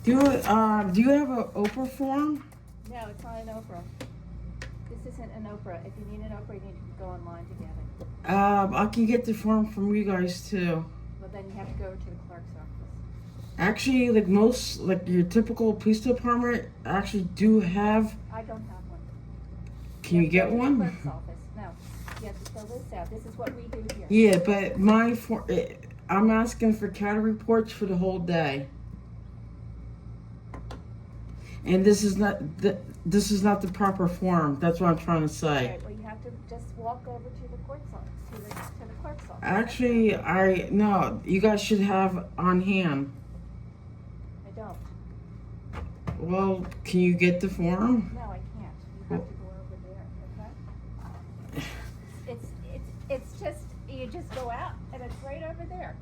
Do you have an OPRA form? No, it's not an OPRA. This isn't an OPRA. If you need an OPRA, you need to go online to get it. I can get the form from you guys too. But then you have to go to the clerk's office. Actually, like most, like your typical police department actually do have. I don't have one. Can you get go to the one? clerk's office. No, you have to fill this out. This is what we do here. Yeah, but I'm asking for CAD reports for the whole day. And this is not the proper form. That's what I'm trying to say. Right, well, you have to just walk over to the court's office, to the clerk's office. Actually, no. You guys should have on hand. I don't. Well, can you get the form? No, I can't. You have to go over there, okay? It's just, you just go out, and it's right over there.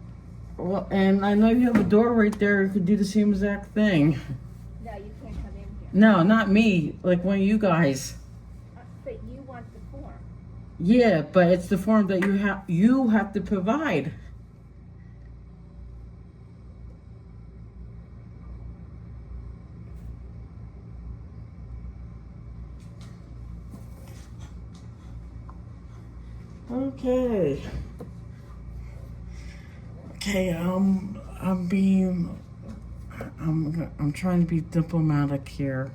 Well, and I know you have a door right there. You could do the same exact thing. No, you can't come in here. No, not me. Like one of you guys. But you want the form. Yeah, but it's the form that you have to provide. Okay. Okay, I'm trying to be diplomatic here.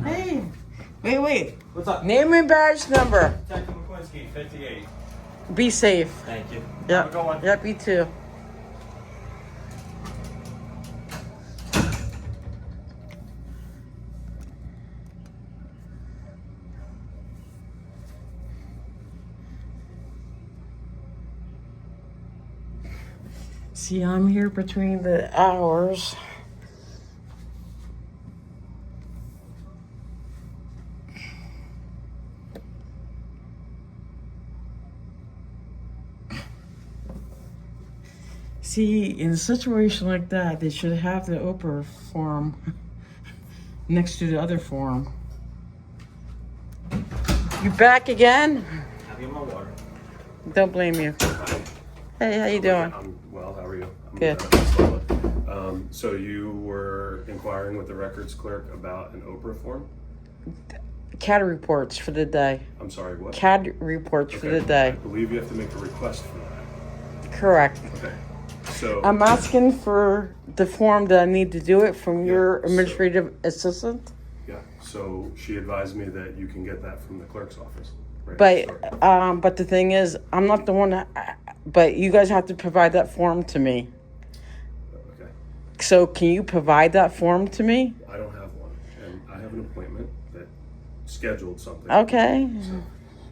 Hey, wait. What's up? Name and badge number. Detective McQuincy, 58. Be safe. Thank you. Yep. Have a good one. Yep, you too. See, I'm here between the hours. See, in a situation like that, they should have the OPRA form next to the other form. You back again? Having my water. Don't blame you. Hey, how you doing? I'm well, how are you? I'm Good. So you were inquiring with the records clerk about an OPRA form? CAD reports for the day. I'm sorry, what? CAD reports for the I day. believe you have to make a request for that. Correct. Okay. So I'm asking for the form that I need to do it from your administrative assistant. yeah, so she advised me that you can get that from the clerk's office. Right? But the thing is, I'm not the one that, but you guys have to provide that form to me. Okay. So can you provide that form to me? I don't have one, and I have an appointment that scheduled something. Okay.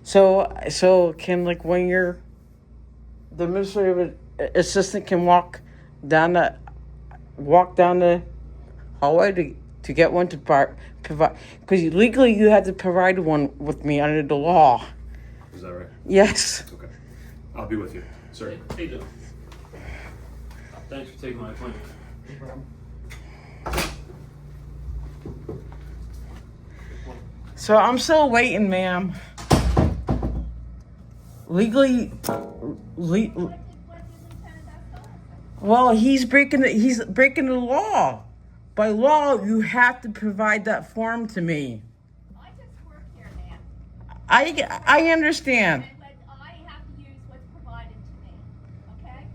So can like when the administrative assistant can walk down the hallway to get one to provide, because legally you have to provide one with me under the law. Is that right? Yes. Okay. I'll be with you, sir. Hey, Joe. Thanks for taking my appointment. So I'm still waiting, ma'am. Legally, well, he's breaking the law. By law, you have to provide that form to me. I just work here, man. I understand. And I have to use what's provided to me, okay?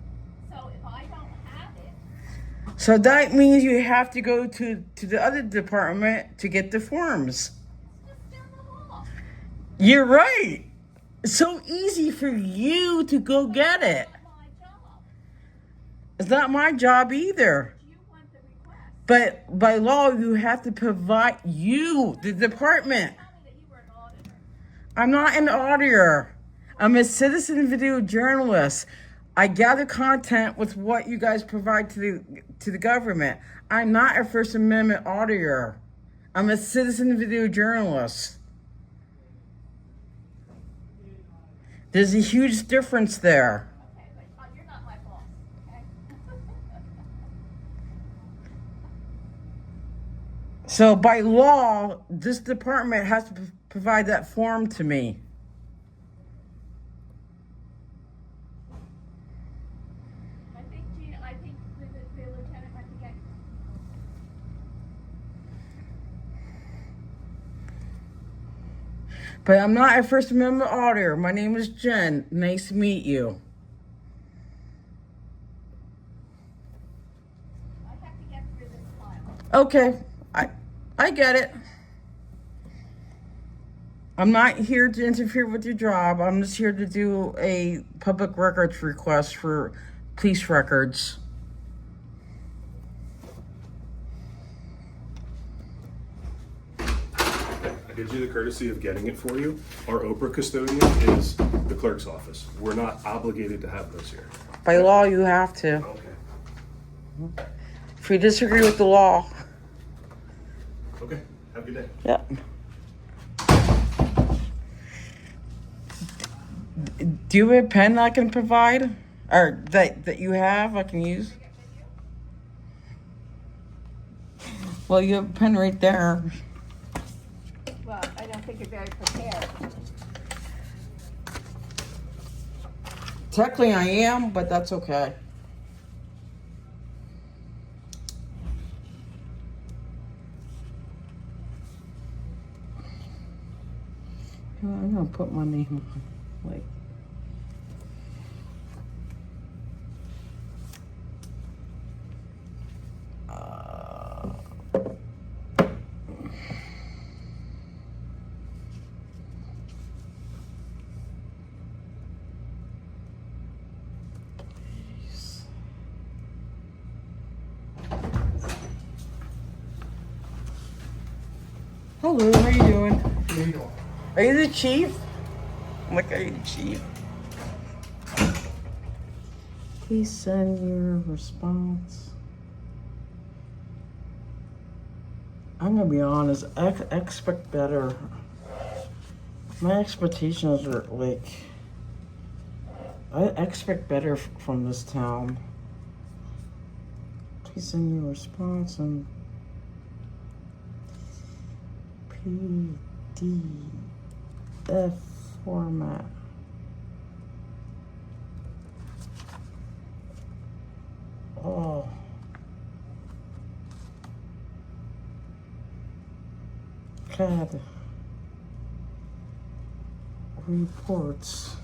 So if I don't have it, So that means you have to go to the other department to get the forms. it's just down the hall. You're right. It's so easy for you to go get it. It's not my job. It's not my job either. You want the request. But by law, you have to provide the department. Tell me that you were an auditor. I'm not an auditor. I'm a citizen video journalist. I gather content with what you guys provide to the government. I'm not a First Amendment auditor. I'm a citizen video journalist. There's a huge difference there. Okay, but you're not my boss, okay? So by law, this department has to provide that form to me. I think the lieutenant might be getting. But I'm not a First Amendment auditor. My name is Jen. Nice to meet you. I have to get through this file. Okay, I get it. I'm not here to interfere with your job. I'm just here to do a public records request for police records. I did you the courtesy of getting it for you. Our OPRA custodian is the clerk's office. We're not obligated to have those here. By law, you have to. Okay. If you disagree with the law. Okay. Have a good day. Yep. Do you have a pen I can provide? Or that you have I can use? Well, you have a pen right there. Well, I don't think you're very prepared. Technically I am, but that's okay. I'm gonna put my name on, like. Hello, how you doing? How you doing? Are you the chief? I'm like, are you the chief? Please send your response. I'm gonna be honest, I expect better. My expectations are like, I expect better from this town. Please send your response and PDF format. Oh. CAD. Reports.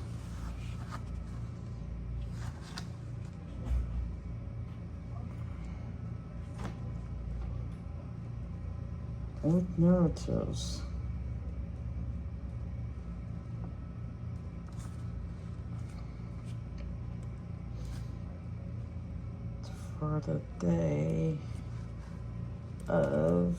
With narratives. For the day of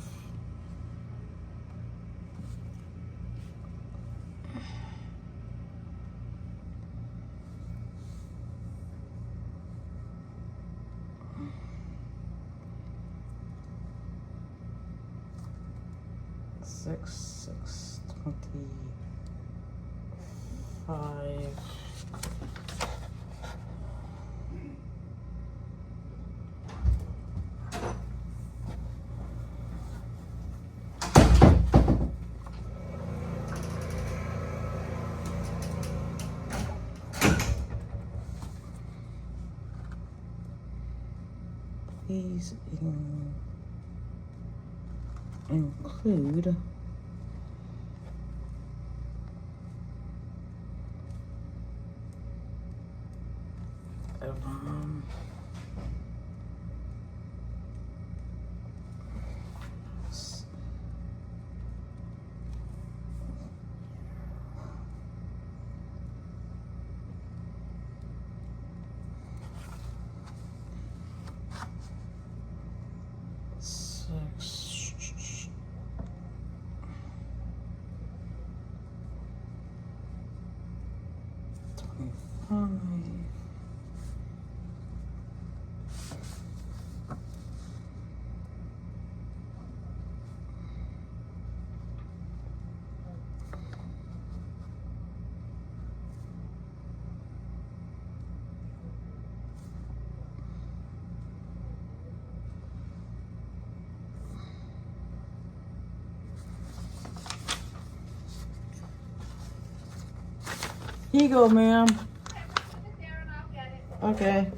six 25. Please include six. Here you go, ma'am. Okay, we'll put it there and I'll get it. Okay.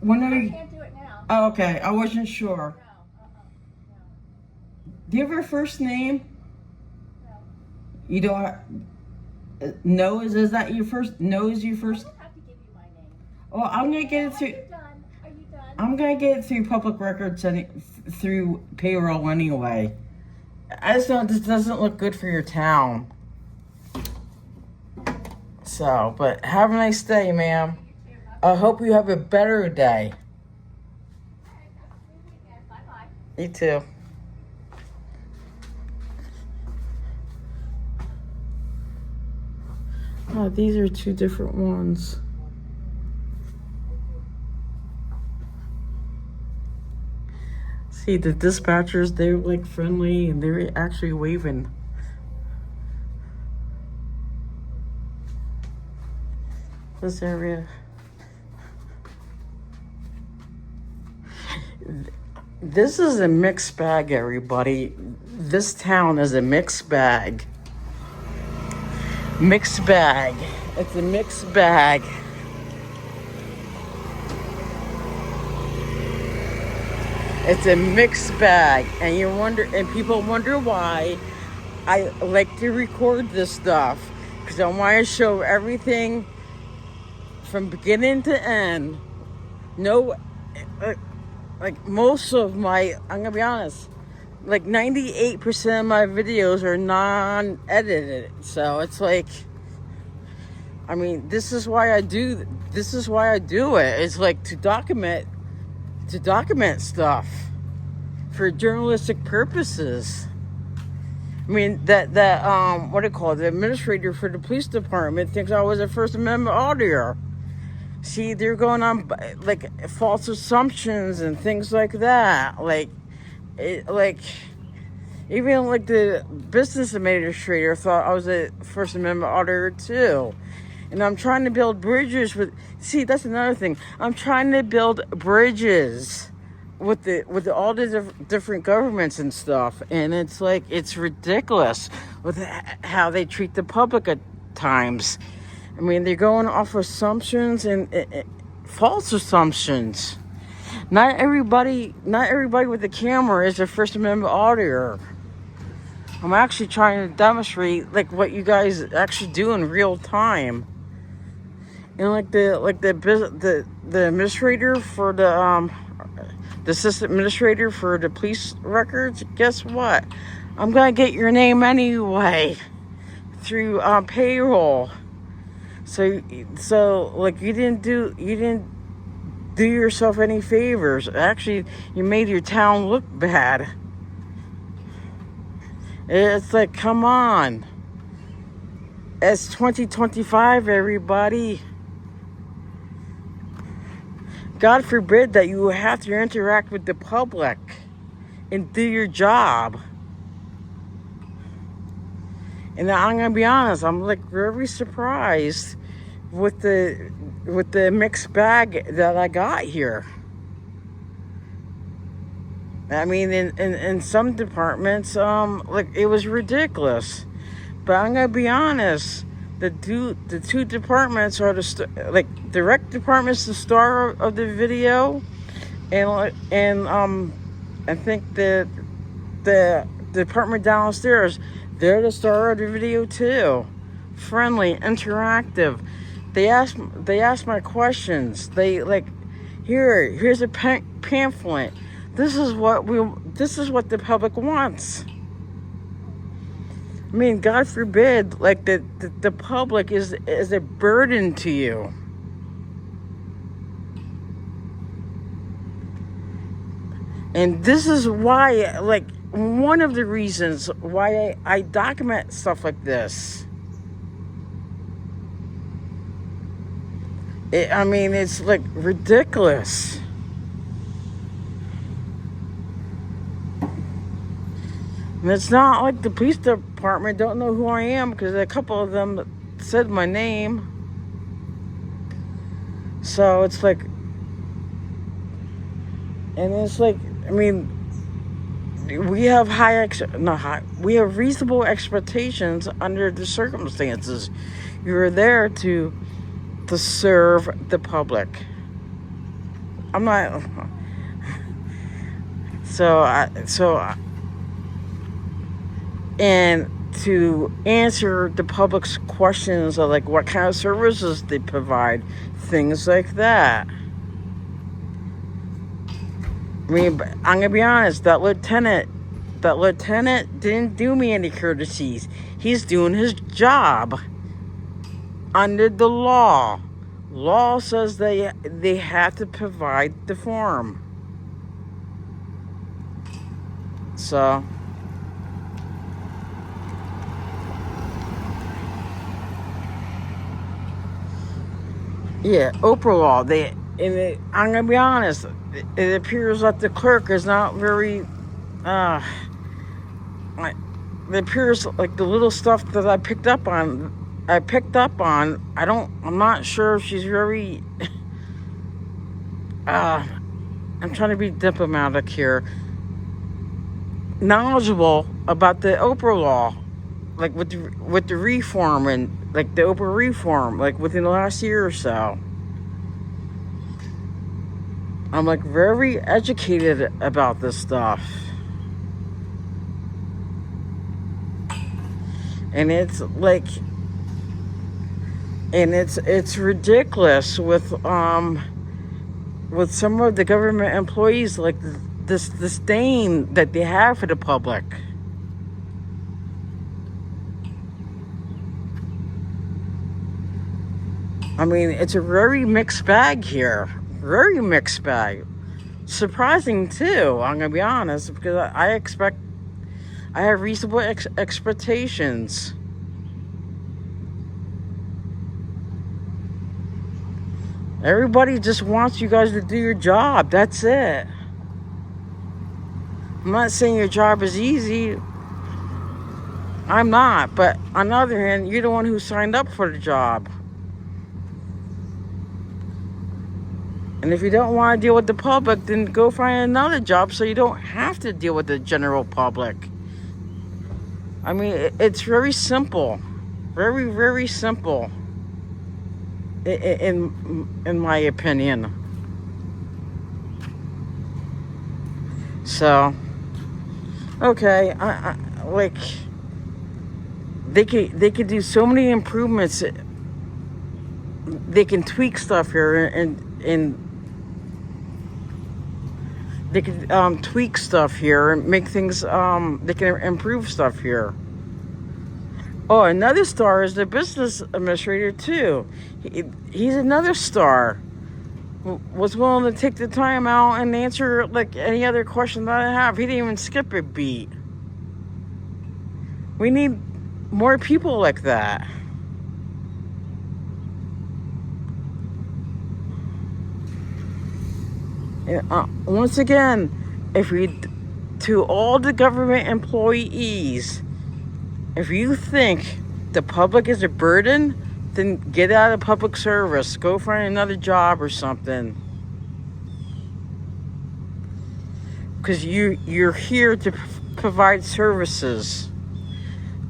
When are I you? can't do it now. Oh, okay, I wasn't sure. No, no. Do you have a first name? No. You don't. No, is that your first? No, is your first? I don't have to give you my name. Oh, I'm gonna get it Are through. you done? Are you done? I'm gonna get it through public records and through payroll anyway. I just know this doesn't look good for your town. So, but have a nice day, ma'am. I hope you have a better day. Bye-bye. You too. Oh, these are two different ones. See, the dispatchers, they're like friendly and they're actually waving. This area. This is a mixed bag, everybody. This town is a mixed bag. Mixed bag. It's a mixed bag. It's a mixed bag. And you wonder, and people wonder why I like to record this stuff. Because I want to show everything from beginning to end. No, like most of my, I'm gonna be honest, like 98% of my videos are non-edited. So it's like, I mean, this is why I do it. It's like to document stuff for journalistic purposes. I mean, that what do you call it? The administrator for the police department thinks I was a First Amendment auditor. See, they're going on like false assumptions and things like that. Like even like the business administrator thought I was a First Amendment auditor too. And I'm trying to build bridges with. See, that's another thing. I'm trying to build bridges with all the different governments and stuff. And it's like it's ridiculous with how they treat the public at times. I mean, they're going off assumptions and false assumptions. Not everybody with the camera is a First Amendment auditor. I'm actually trying to demonstrate like what you guys actually do in real time. And like the administrator for the assistant administrator for the police records. Guess what? I'm gonna get your name anyway through payroll. So like you didn't do yourself any favors. Actually, you made your town look bad. It's like, come on. It's 2025, everybody. God forbid that you have to interact with the public and do your job. And I'm gonna be honest, I'm like very surprised with the mixed bag that I got here. I mean, in some departments, like it was ridiculous. But I'm gonna be honest, the two departments are like direct department's the star of the video, and I think the department downstairs, they're the star of the video too. Friendly, interactive. They ask my questions. They like, here's a pamphlet. This is what the public wants. I mean, God forbid, like the public is a burden to you. And this is why, like, one of the reasons why I document stuff like this. I mean, it's like ridiculous. And it's not like the police department don't know who I am, because a couple of them said my name. So it's like, and it's like, I mean, we have we have reasonable expectations under the circumstances. You're there to serve the public. I'm not. And to answer the public's questions of like what kind of services they provide, things like that. I mean, I'm gonna be honest, that lieutenant didn't do me any courtesies. He's doing his job under the law. Law says they have to provide the form. So yeah, OPRA law. I'm gonna be honest. It appears that the clerk is not very. It appears like the little stuff that I picked up on. I'm not sure if she's very. I'm trying to be diplomatic here. Knowledgeable about the OPRA law, like with the reform and like the OPRA reform, like within the last year or so. I'm like very educated about this stuff. And it's like, and it's ridiculous with some of the government employees, like this disdain that they have for the public. I mean, it's a very mixed bag here. Very mixed bag. Surprising too, I'm gonna be honest, because I have reasonable expectations. Everybody just wants you guys to do your job. That's it. I'm not saying your job is easy. I'm not. But on the other hand, you're the one who signed up for the job. And if you don't want to deal with the public, then go find another job so you don't have to deal with the general public. I mean, it's very simple. Very, very simple. In my opinion. So, okay, I like they could do so many improvements. They can tweak stuff here and they can tweak stuff here and make things. They can improve stuff here. Oh, another star is the business administrator too. He's another star. Was willing to take the time out and answer like any other question that I have. He didn't even skip a beat. We need more people like that. And, once again, to all the government employees, if you think the public is a burden, then get out of public service. Go find another job or something. Because you're here to provide services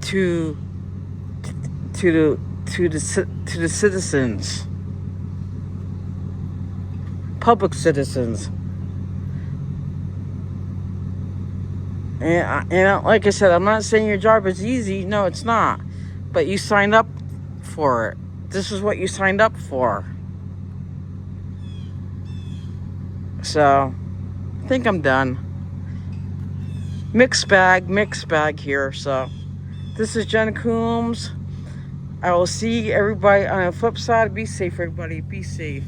to the citizens, public citizens. And like I said, I'm not saying your job is easy. No, it's not. But you signed up for it. This is what you signed up for. So, I think I'm done. Mixed bag here. So, this is Jen Coombs. I will see everybody on the flip side. Be safe, everybody. Be safe.